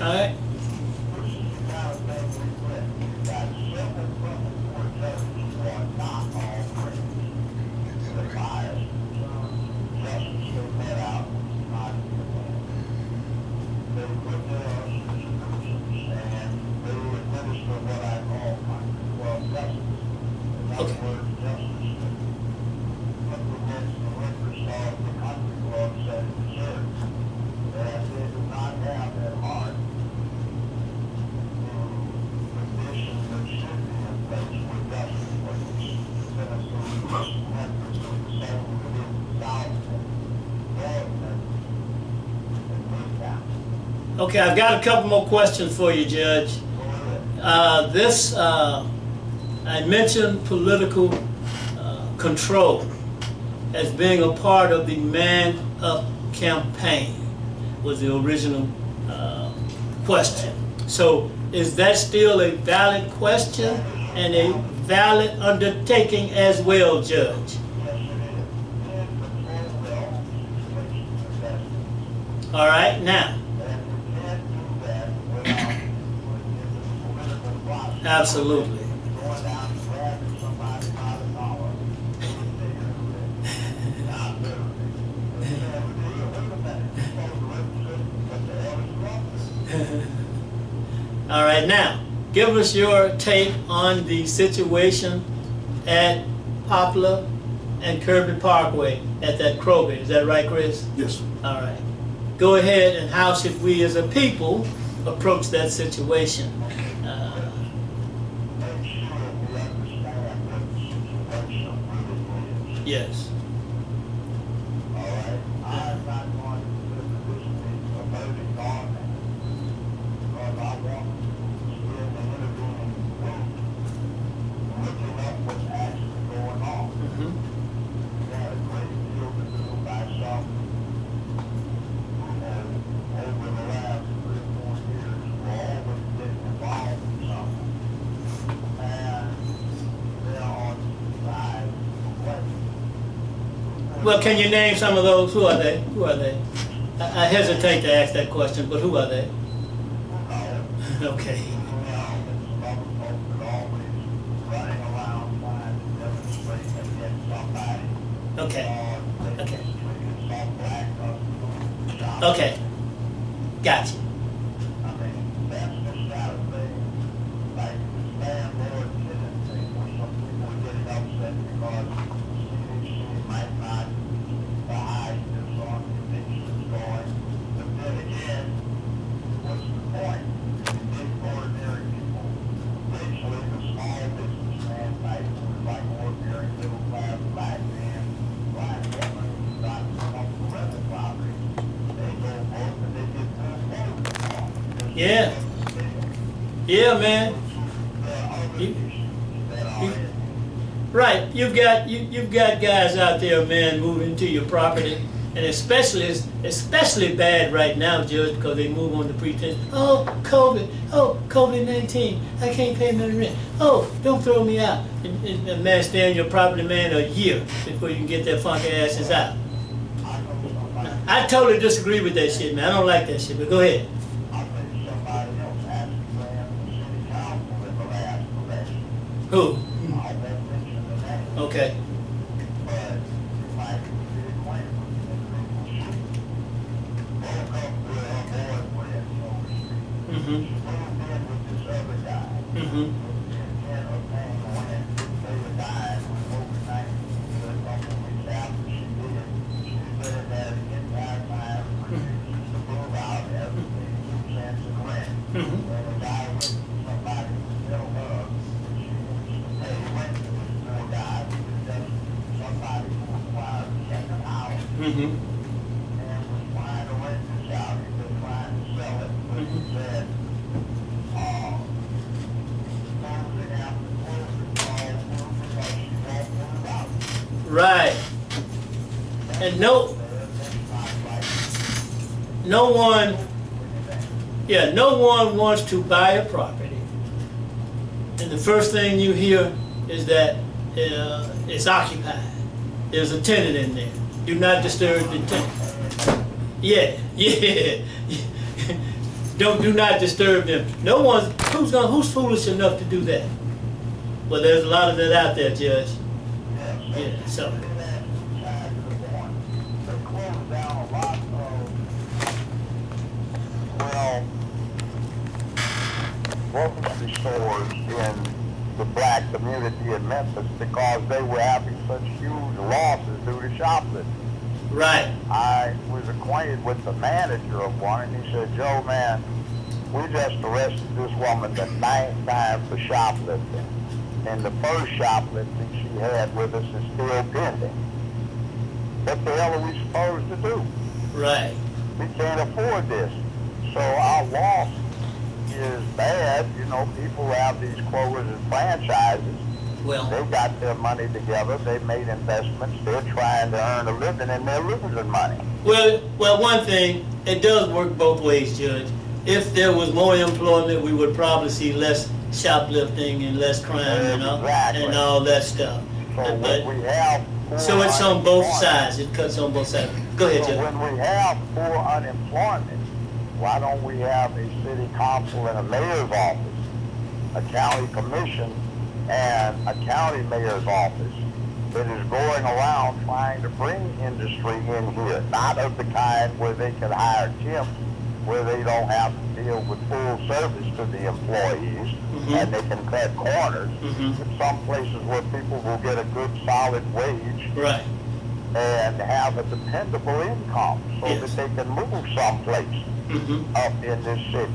S1: All right. Okay, I've got a couple more questions for you, Judge. I mentioned political control as being a part of the Man Up campaign, was the original question. So is that still a valid question and a valid undertaking as well, Judge? All right, now. Absolutely. All right, now, give us your take on the situation at Poplar and Kirby Parkway at that Kroger. Is that right, Chris?
S4: Yes, sir.
S1: All right. Go ahead, and how should we as a people approach that situation? Yes. Well, can you name some of those? Who are they? Who are they? I hesitate to ask that question, but who are they? Okay. Okay. Okay. Okay. Gotcha. Yeah. Yeah, man. You- right. You've got guys out there, man, moving to your property, and especially bad right now, Judge, because they move on the pretense. Oh, COVID. Oh, COVID-19. I can't pay my rent. Oh, don't throw me out. And man, stay on your property, man, a year before you can get their funky asses out. I totally disagree with that shit, man. I don't like that shit. But go ahead. Who? Okay. Mm-hmm. Mm-hmm. Mm-hmm. Right. And no one wants to buy a property, and the first thing you hear is that it's occupied. There's a tenant in there. Do not disturb the tenant. Yeah, yeah. Do not disturb them. No one, who's foolish enough to do that? Well, there's a lot of that out there, Judge. Yeah, so.
S3: Grocery stores in the black community in Memphis because they were having such huge losses due to shoplifting.
S1: Right.
S3: I was acquainted with the manager of one, and he said, "Joe, man, we just arrested this woman the 9th time for shoplifting. And the first shoplifting she had with us is still pending. What the hell are we supposed to do?
S1: Right.
S3: We can't afford this. So our loss is bad. You know, people have these quotas and franchises.
S1: Well,
S3: They got their money together. They made investments. They're trying to earn a living, and they're losing money."
S1: well, one thing, it does work both ways, Judge. If there was more employment, we would probably see less shoplifting and less crime and all that stuff.
S3: So
S1: But,
S3: when we have
S1: so it's on both sides. It cuts on both sides. Go ahead,
S3: So
S1: Judge.
S3: when we have poor unemployment, why don't we have a city council and a mayor's office, a county commission, and a county mayor's office that is going around trying to bring industry in here, not of the kind where they can hire temps, where they don't have to deal with full service to the employees, and they can cut corners, but some places where people will get a good solid wage
S1: Right.
S3: and have a dependable income so
S1: Yes.
S3: that they can move someplace up in this city.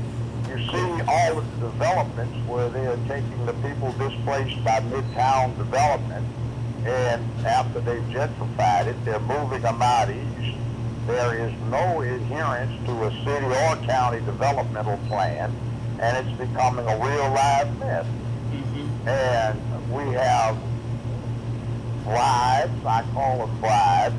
S3: You see all of the developments where they are taking the people displaced by Midtown development, and after they've gentrified it, they're moving them out east. There is no adherence to a city or county developmental plan, and it's becoming a real live mess. And we have bribes, I call them bribes,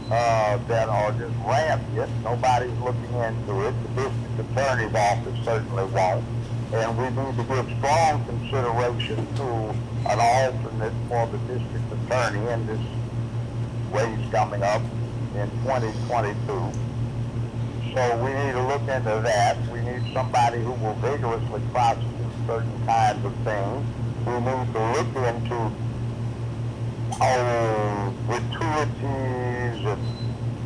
S3: that are just rampant. Nobody's looking into it. The district attorney's office certainly won't. And we need to give strong consideration to an alternate for the district attorney in this
S7: race coming up in 2022. So we need to look into that. We need somebody who will vigorously prosecute certain kinds of things. We need to look into gratuities and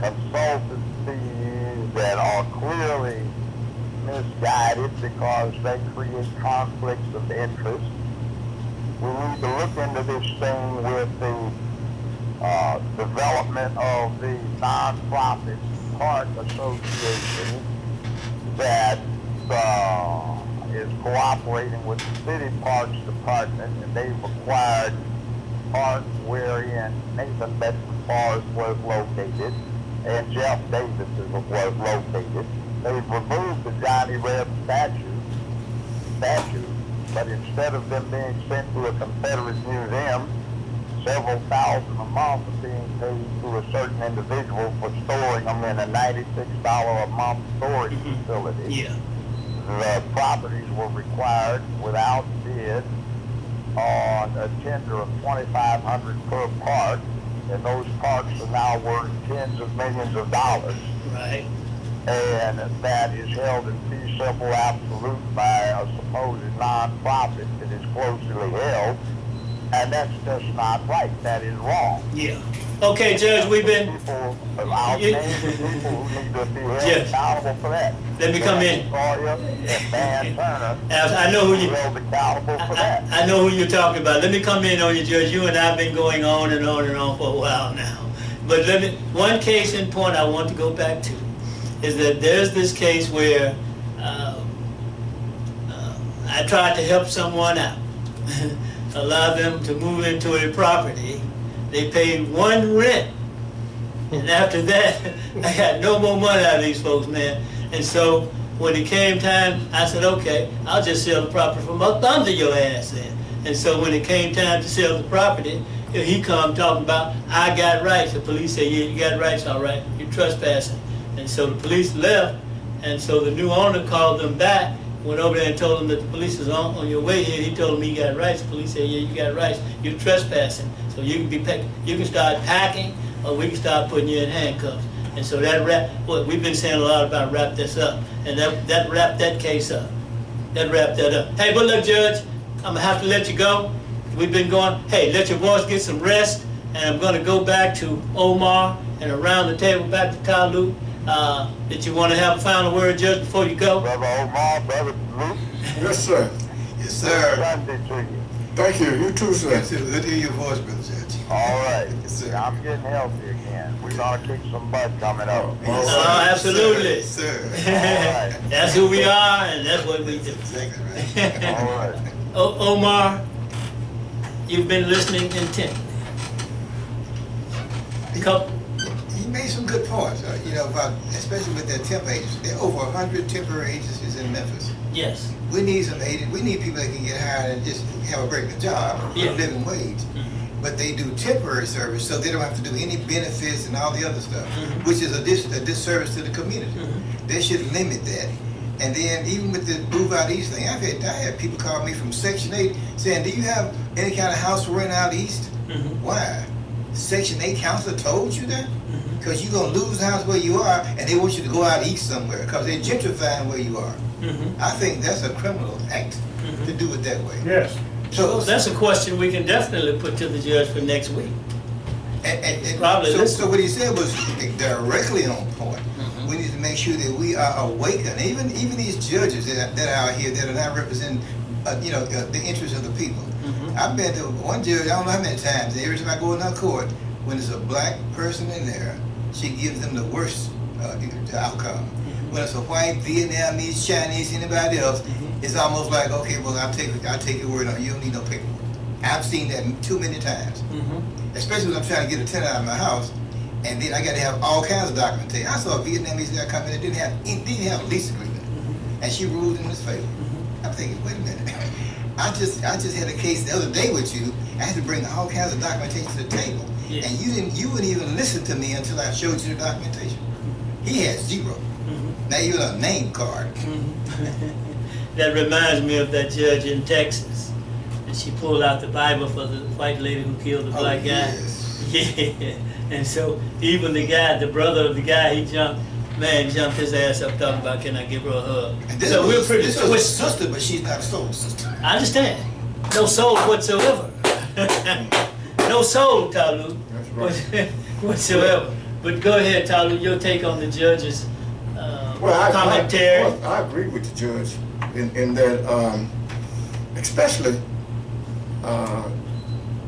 S7: consultancies that are clearly misguided because they create conflicts of interest. We need to look into this thing with the development of the nonprofit park association that is cooperating with the city parks department, and they've acquired parks wherein Nathan Bedford Forrest was located and Jeff Davis was located. They've removed the Johnny Reb statues, but instead of them being sent to a Confederate museum, several thousand a month are being paid to a certain individual for storing them in a $96 a month storage facility.
S1: Yeah.
S7: The properties were required without bid on a tender of $2,500 per park, and those parks are now worth tens of millions of dollars.
S1: Right.
S7: And that is held in fee simple absolute by a supposed non-profit that is closely held, and that's just not right. That is wrong.
S1: Yeah. Okay, Judge, we've been...
S7: People, I'll name the people who need to be held accountable for that.
S1: Let me come in.
S7: Sawyer and Van Turner.
S1: I know who you...
S7: held accountable for that.
S1: I know who you're talking about. Let me come in on you, Judge. You and I have been going on and on and on for a while now. But one case in point I want to go back to is that there's this case where I tried to help someone out, allow them to move into a property. They paid one rent, and after that, I got no more money out of these folks, man. And so when it came time, I said, okay, I'll just sell the property from up under your ass then. And so when it came time to sell the property, he come talking about, I got rights. The police said, yeah, you got rights, all right, you're trespassing. And so the police left, and so the new owner called them back, went over there and told them that the police is on your way here. He told them he got rights. The police said, yeah, you got rights. You're trespassing. So you can start packing, or we can start putting you in handcuffs. And so that we've been saying a lot about wrap this up, and that wrapped that case up. That wrapped that up. Hey, but look, Judge, I'm gonna have to let you go. We've been going, hey, let your voice get some rest, and I'm gonna go back to Omar and around the table back to Talu. Did you want to have a final word, Judge, before you go?
S7: Brother Omar, Brother Luke.
S5: Yes, sir.
S2: Yes, sir.
S7: Sunday to you.
S5: Thank you. You too, sir.
S2: Good to hear your voice, Brother Judge.
S7: All right.
S2: Yes, sir.
S7: I'm getting healthy again. We're gonna kick some butt coming up.
S2: Yes, sir.
S1: Oh, absolutely.
S2: Yes, sir.
S7: right.
S1: That's who we are, and that's what we do.
S2: Exactly right.
S7: All right.
S1: Omar, you've been listening intently.
S2: He made some good points, about, especially with their temp agencies. There are over 100 temporary agencies in Memphis.
S1: Yes.
S2: We need some agents. We need people that can get hired and just have a regular job,
S1: Yeah.
S2: a living wage. But they do temporary service, so they don't have to do any benefits and all the other stuff, which is a disservice to the community. They should limit that. And then even with the Move Out East thing, I had people call me from Section 8 saying, do you have any kind of house for rent out east? Why? Section 8 council told you that? Because you're going to lose the house where you are, and they want you to go out east somewhere because they're gentrifying where you are. I think that's a criminal act to do it that way.
S8: Yes.
S2: So
S1: That's a question we can definitely put to the judge for next week. Probably
S2: so what he said was directly on point. We need to make sure that we are awakened. Even these judges that are out here that are not representing, the interests of the people. I've been to one judge, I don't know how many times. Every time I go in her court, when there's a black person in there, she gives them the worst outcome. When it's a white, Vietnamese, Chinese, anybody else, it's almost like, okay, well, I'll take your word on it. You don't need no paperwork. I've seen that too many times. Especially when I'm trying to get a tenant out of my house, and then I got to have all kinds of documentation. I saw a Vietnamese guy come in that didn't have a lease agreement, and she ruled in his favor. I'm thinking, wait a minute. I just had a case the other day with you. I had to bring all kinds of documentation to the table, and you wouldn't even listen to me until I showed you the documentation. He had zero, not even a name card.
S1: That reminds me of that judge in Texas. And she pulled out the Bible for the white lady who killed the black guy.
S2: Yes.
S1: Yeah. And so even the guy, the brother of the guy, he jumped his ass up talking about, can I give her a hug?
S2: And this
S1: So
S2: was,
S1: we're pretty
S2: this was a sister, but she's not a soul sister.
S1: I understand. No soul whatsoever. No soul, Talu,
S5: That's right.
S1: whatsoever. But go ahead, Talu, your take on the judge's commentary.
S5: I agree with the judge in that, especially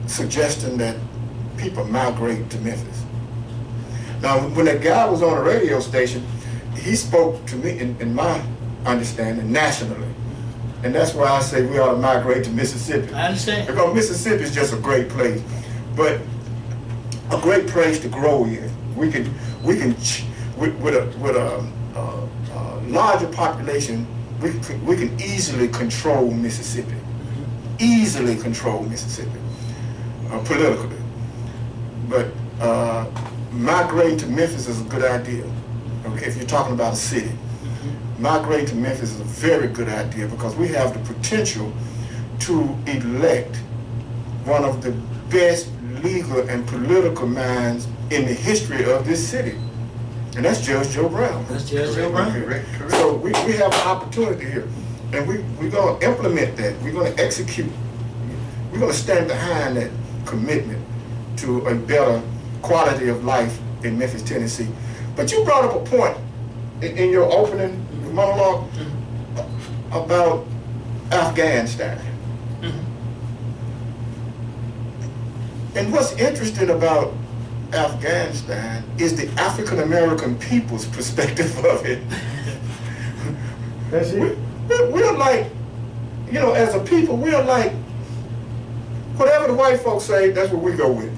S5: suggesting that people migrate to Memphis. Now, when that guy was on a radio station, he spoke to me, in my understanding, nationally. And that's why I say we ought to migrate to Mississippi.
S1: I understand.
S5: Because Mississippi is just a great place, but a great place to grow in. With a larger population, we can easily control Mississippi. Easily control Mississippi, politically. But migrating to Memphis is a good idea. Okay, if you're talking about a city. Migrating to Memphis is a very good idea because we have the potential to elect one of the best legal and political minds in the history of this city. And that's Judge Joe Brown.
S1: That's Judge Joe Brown.
S2: Correct.
S5: So we have an opportunity here. And we're going to implement that. We're going to execute. We're going to stand behind that commitment to a better quality of life in Memphis, Tennessee. But you brought up a point in your opening monologue about Afghanistan. And what's interesting about Afghanistan is the African American people's perspective of it.
S4: That's it.
S5: We're like, you know, as a people, we're like, whatever the white folks say, that's what we go with.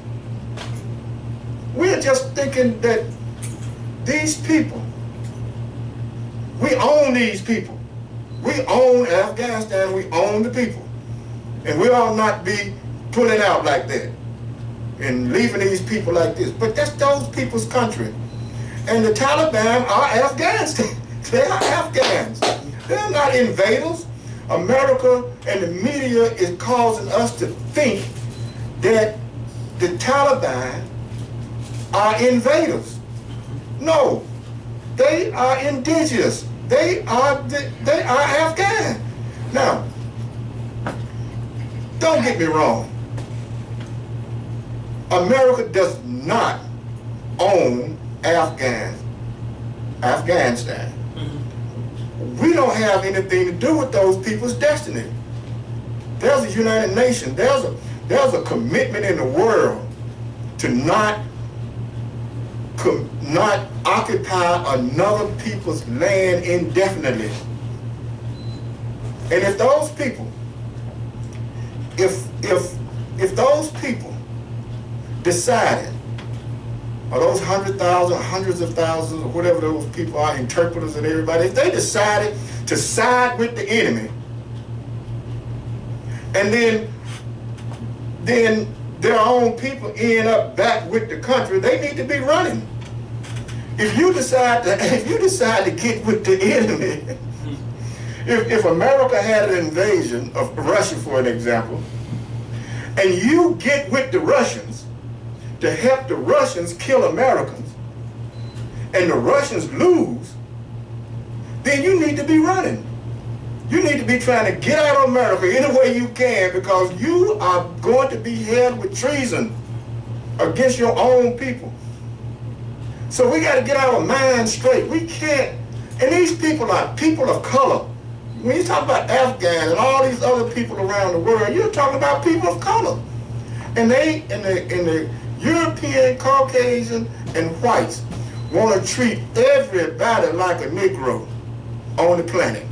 S5: We're just thinking that these people, we own these people. We own Afghanistan, we own the people. And we ought not be pulling out like that and leaving these people like this. But that's those people's country. And the Taliban are Afghanistan. They are Afghans. They're not invaders. America and the media is causing us to think that the Taliban are invaders. No, they are indigenous. They are Afghan. Now, don't get me wrong. America does not own Afghanistan. We don't have anything to do with those people's destiny. There's a United Nations. There's a commitment in the world to not occupy another people's land indefinitely. And if those people, if those people decided, or those 100,000, hundreds of thousands, or whatever those people are, interpreters and everybody, if they decided to side with the enemy, and then their own people end up back with the country, they need to be running. If you decide to get with the enemy, if America had an invasion of Russia, for an example, and you get with the Russians to help the Russians kill Americans, and the Russians lose, then you need to be running. You need to be trying to get out of America any way you can, because you are going to be held with treason against your own people. So we got to get our minds straight. We can't, and these people are people of color. When you talk about Afghans and all these other people around the world, you're talking about people of color. And they, in the European, Caucasian, and whites want to treat everybody like a Negro on the planet.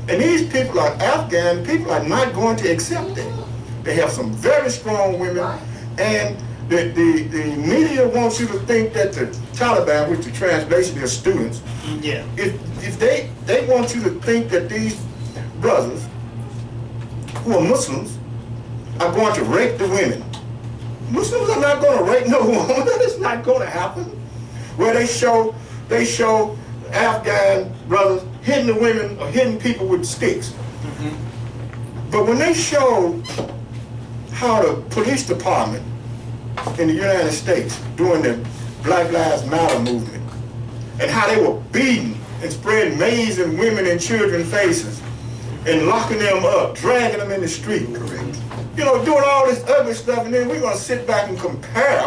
S5: And these people are Afghan, people are not going to accept it. They have some very strong women, and the media wants you to think that the Taliban, which the translation is students,
S1: Yeah.
S5: if they want you to think that these brothers who are Muslims are going to rape the women. Muslims are not going to rape no woman. It's not going to happen. Where they show Afghan brothers hitting the women or hitting people with sticks. But when they show how the police department in the United States during the Black Lives Matter movement, and how they were beating and spreading maize in women and children's faces, and locking them up, dragging them in the street.
S2: Correct.
S5: You know, doing all this ugly stuff, and then we're gonna sit back and compare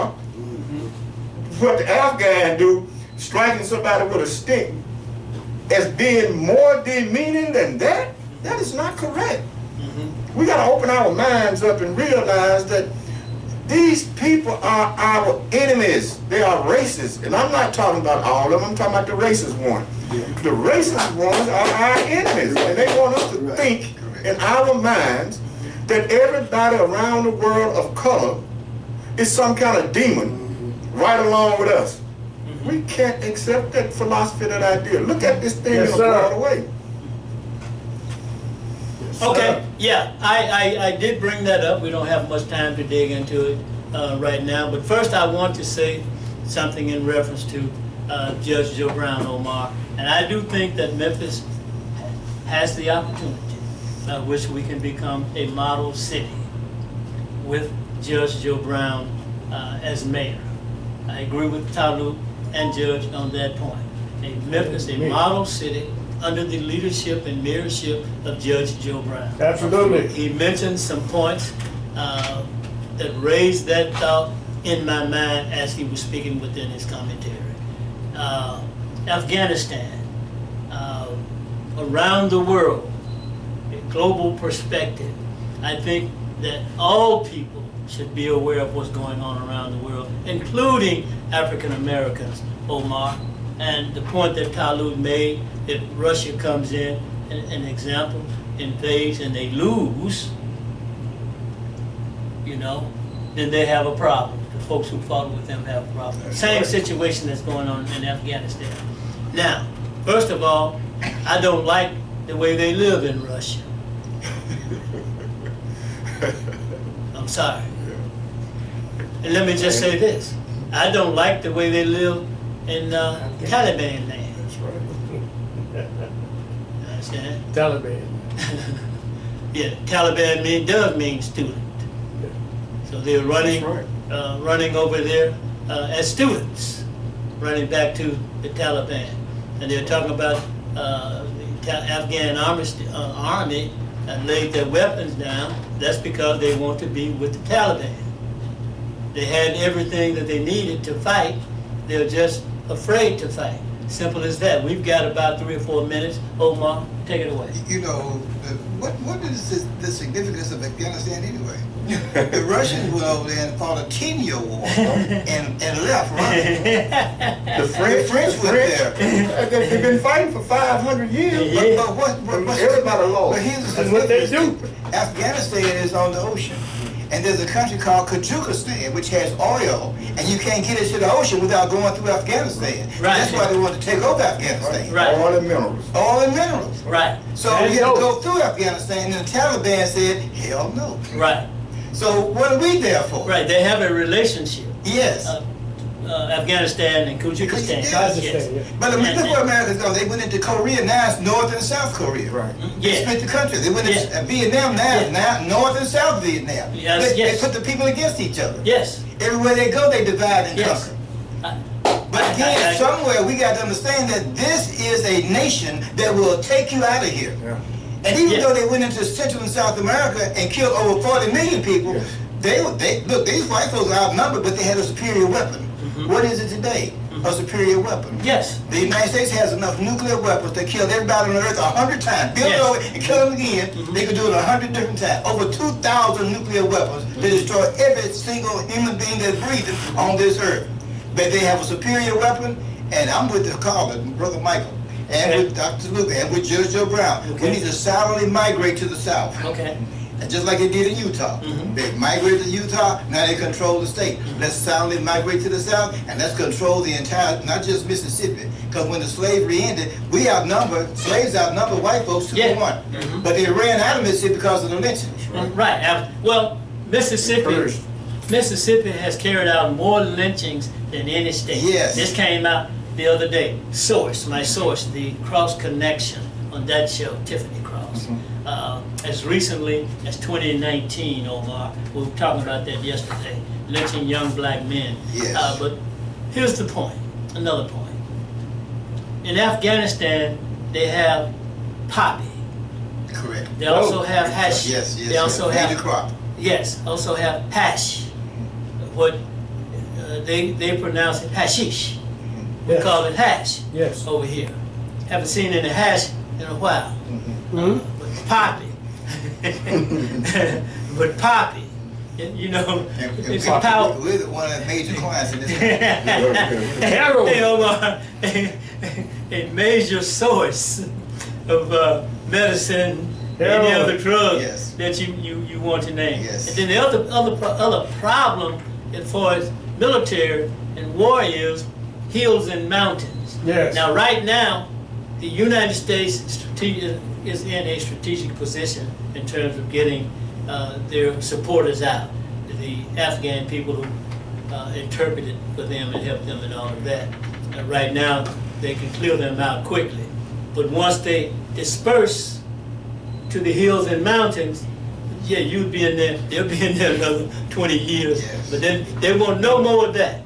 S5: what the Afghan do, striking somebody with a stick, as being more demeaning than that? That is not correct. We gotta open our minds up and realize that these people are our enemies. They are racist. And I'm not talking about all of them, I'm talking about the racist ones. The racist ones are our enemies. And they want us to think in our minds that everybody around the world of color is some kind of demon right along with us. We can't accept that philosophy, that idea. Look at this thing in a broader way.
S1: Okay, yeah, I did bring that up. We don't have much time to dig into it right now. But first I want to say something in reference to Judge Joe Brown, Omar. And I do think that Memphis has the opportunity by which we can become a model city with Judge Joe Brown as mayor. I agree with Talib and Judge on that point. Memphis, a model city under the leadership and mayorship of Judge Joe Brown.
S8: Absolutely.
S1: He mentioned some points that raised that thought in my mind as he was speaking within his commentary. Afghanistan, around the world, a global perspective. I think that all people should be aware of what's going on around the world, including African Americans, Omar. And the point that Talib made, if Russia comes in, an example, invades and they lose, you know, then they have a problem. The folks who fought with them have a problem.
S5: That's
S1: Same
S5: right.
S1: situation that's going on in Afghanistan. Now, first of all, I don't like the way they live in Russia. I'm sorry. And let me just say this. I don't like the way they live in Taliban land.
S5: That's right.
S1: You understand?
S8: Taliban.
S1: Yeah, Taliban does mean student. So they're running,
S5: That's
S1: running over there as students, running back to the Taliban. And they're talking about the Afghan army laid their weapons down. That's because they want to be with the Taliban. They had everything that they needed to fight. They're just afraid to fight. Simple as that. We've got about 3 or 4 minutes. Omar, take it away.
S2: You know, what is the significance of Afghanistan anyway? The Russians went over there and fought a 10-year war and left running.
S5: The French
S2: went there.
S5: They've been fighting for 500 years.
S1: Yeah.
S2: But what's
S5: Everybody lost.
S2: But here's the
S8: That's what they
S2: significance. Afghanistan is on the ocean. And there's a country called Kyrgyzstan, which has oil, and you can't get it to the ocean without going through Afghanistan.
S1: Right.
S2: That's why they want to take over Afghanistan.
S1: Right.
S5: All the minerals.
S2: All in minerals.
S1: Right,
S2: So
S8: There
S2: we
S8: you
S2: had to
S8: go.
S2: go through Afghanistan, and the Taliban said, hell no.
S1: right,
S2: So what are we there for?
S1: right. They have a relationship.
S2: Yes.
S1: Afghanistan and Kyrgyzstan.
S2: Yes.
S8: Yes. Yeah.
S2: But I mean, look where America's gone. They went into Korea, now it's North and South Korea.
S5: Right.
S2: They
S1: Yeah.
S2: split the country. They went into
S1: Yeah.
S2: Vietnam now,
S1: Yeah.
S2: now North and South Vietnam.
S1: Yes,
S2: They
S1: yes.
S2: put the people against each other.
S1: Yes.
S2: Everywhere they go, they divide and
S1: Yes.
S2: conquer. But again, somewhere we got to understand that this is a nation that will take you out of here.
S5: Yeah.
S2: And even
S1: Yeah.
S2: though they went into Central and South America and killed over 40 million people,
S5: Yes.
S2: they look, these white folks are outnumbered, but they had a superior weapon. What is it today? A superior weapon.
S1: Yes.
S2: The United States has enough nuclear weapons to kill everybody on earth 100 times. Build
S1: Yes.
S2: it over and kill them again. They could do it 100 different times. Over 2,000 nuclear weapons to destroy every single human being that's breathing on this earth. But they have a superior weapon, and I'm with the caller, Brother Michael, and
S1: Okay.
S2: with Dr. Luke, and with Judge Joe Brown.
S1: Okay.
S2: We need to silently migrate to the South.
S1: Okay.
S2: And just like they did in Utah. They migrated to Utah, now they control the state. Let's silently migrate to the South, and let's control the entire, not just Mississippi. Because when the slavery ended, slaves outnumbered white folks 2-1. But they ran out of Mississippi because of the lynching.
S1: Right. Well, Mississippi has carried out more lynchings than any state.
S2: Yes.
S1: This came out the other day. My source, the Cross Connection on that show, Tiffany Cross. As recently as 2019, Omar, we were talking about that yesterday. lynching young black men.
S2: Yes.
S1: But here's the point, another point. In Afghanistan, they have poppy.
S2: Correct.
S1: They also have hash.
S2: Yes, yes.
S1: They also
S2: Major
S1: have
S2: crop.
S1: yes. Also have hash. What they pronounce it hashish. We
S8: Yes.
S1: call it hash.
S8: Yes.
S1: Over here. Haven't seen any hash in a while.
S8: Mhm.
S1: But poppy. But poppy. You know,
S2: And
S1: it's a
S2: Poppy,
S1: power.
S2: we're one of the major clients in this.
S8: Heroin.
S1: They are a major source of medicine, any
S8: Heroin.
S1: other drug
S2: Yes.
S1: that you want to name.
S2: Yes.
S1: And then the other problem as far as military and war is hills and mountains.
S8: Yes.
S1: Now, right now, the United States is in a strategic position in terms of getting their supporters out, the Afghan people who interpreted for them and helped them and all of that. Right now, they can clear them out quickly. But once they disperse to the hills and mountains, yeah, you'd be in there, they'll be in there another 20 years.
S2: Yes.
S1: But then they want no more of that.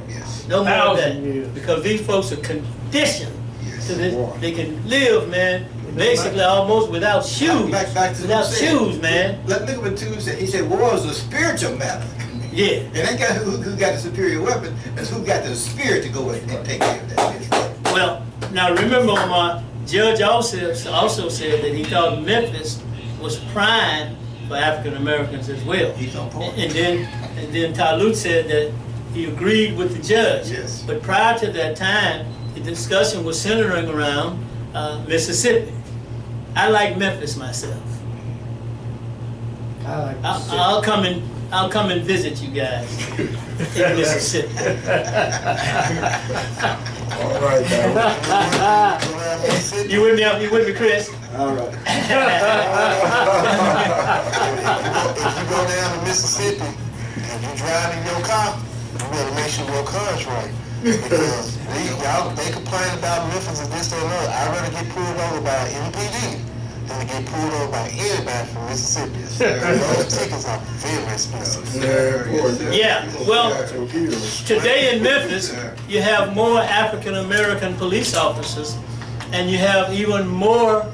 S2: Yes.
S1: No more of that.
S8: 1,000 years.
S1: Because these folks are conditioned
S2: Yes.
S1: to this. They can live, man, basically almost without shoes.
S2: Back to
S1: Without
S2: what you said.
S1: shoes, man.
S2: Look at what Tu said. He said war is a spiritual matter.
S1: Yeah.
S2: It ain't got who got the superior weapon, it's who got the spirit to go and take care of that.
S1: Well, now remember, my judge also said that he thought Memphis was prime for African Americans as well.
S2: He's on point.
S1: And then Talut said that he agreed with the judge.
S2: Yes.
S1: But prior to that time, the discussion was centering around Mississippi. I like Memphis myself.
S8: I like to see.
S1: I'll come and visit you guys in Mississippi.
S5: All right, now.
S1: You with me, Chris?
S4: All right.
S3: If you go down to Mississippi and you drive in your car, you better make sure your car's right. Because they complain about Memphis and this, that, and that. I'd rather get pulled over by MPD than to get pulled over by anybody from Mississippi. Those tickets are very expensive.
S1: Yeah, well, today in Memphis, you have more African American police officers, and you have even more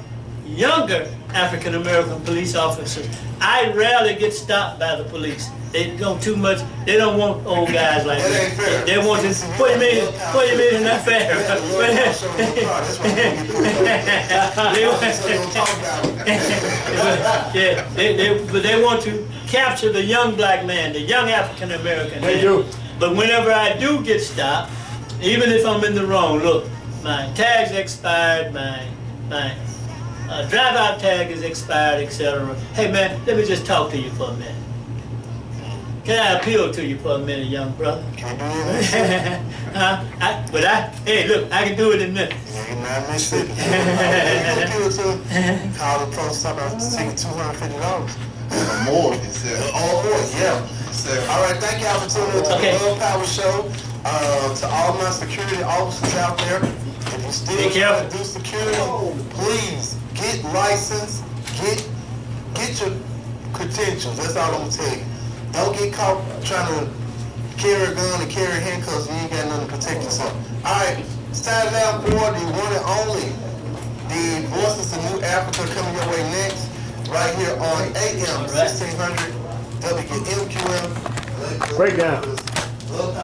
S1: younger African American police officers. I rarely get stopped by the police. They don't too much. They don't want old guys like
S3: That
S1: me.
S3: ain't fair.
S1: They want to. What do you mean? What do you mean it's not fair?
S3: That's why you get pulled over. So you don't talk about it.
S1: Yeah, but they want to capture the young black man, the young African American.
S8: They
S1: man.
S8: do.
S1: But whenever I do get stopped, even if I'm in the wrong, look, my tag's expired, my drive-out tag is expired, etc. Hey man, let me just talk to you for a minute. Can I appeal to you for a minute, young brother?
S3: Can't do it.
S1: Hey, look, I can do it in Memphis.
S3: You're not Mississippi. Appeal to call the pro stop out to take $250.
S5: More.
S2: Yes, sir.
S3: Or more, yeah.
S2: Sir.
S3: All right, thank y'all for tuning in to
S1: Okay.
S3: the Love Power Show. To all my security officers out there, if you still
S1: Be careful.
S3: trying to do security, please get licensed, get your credentials. That's all I'm gonna tell you. Don't get caught trying to carry a gun and carry handcuffs and you ain't got nothing to protect yourself. All right, Saturday down for the one and only. The Voices of New Africa coming your way next, right here on AM 1600 WMQM.
S8: Breakdown.
S3: Love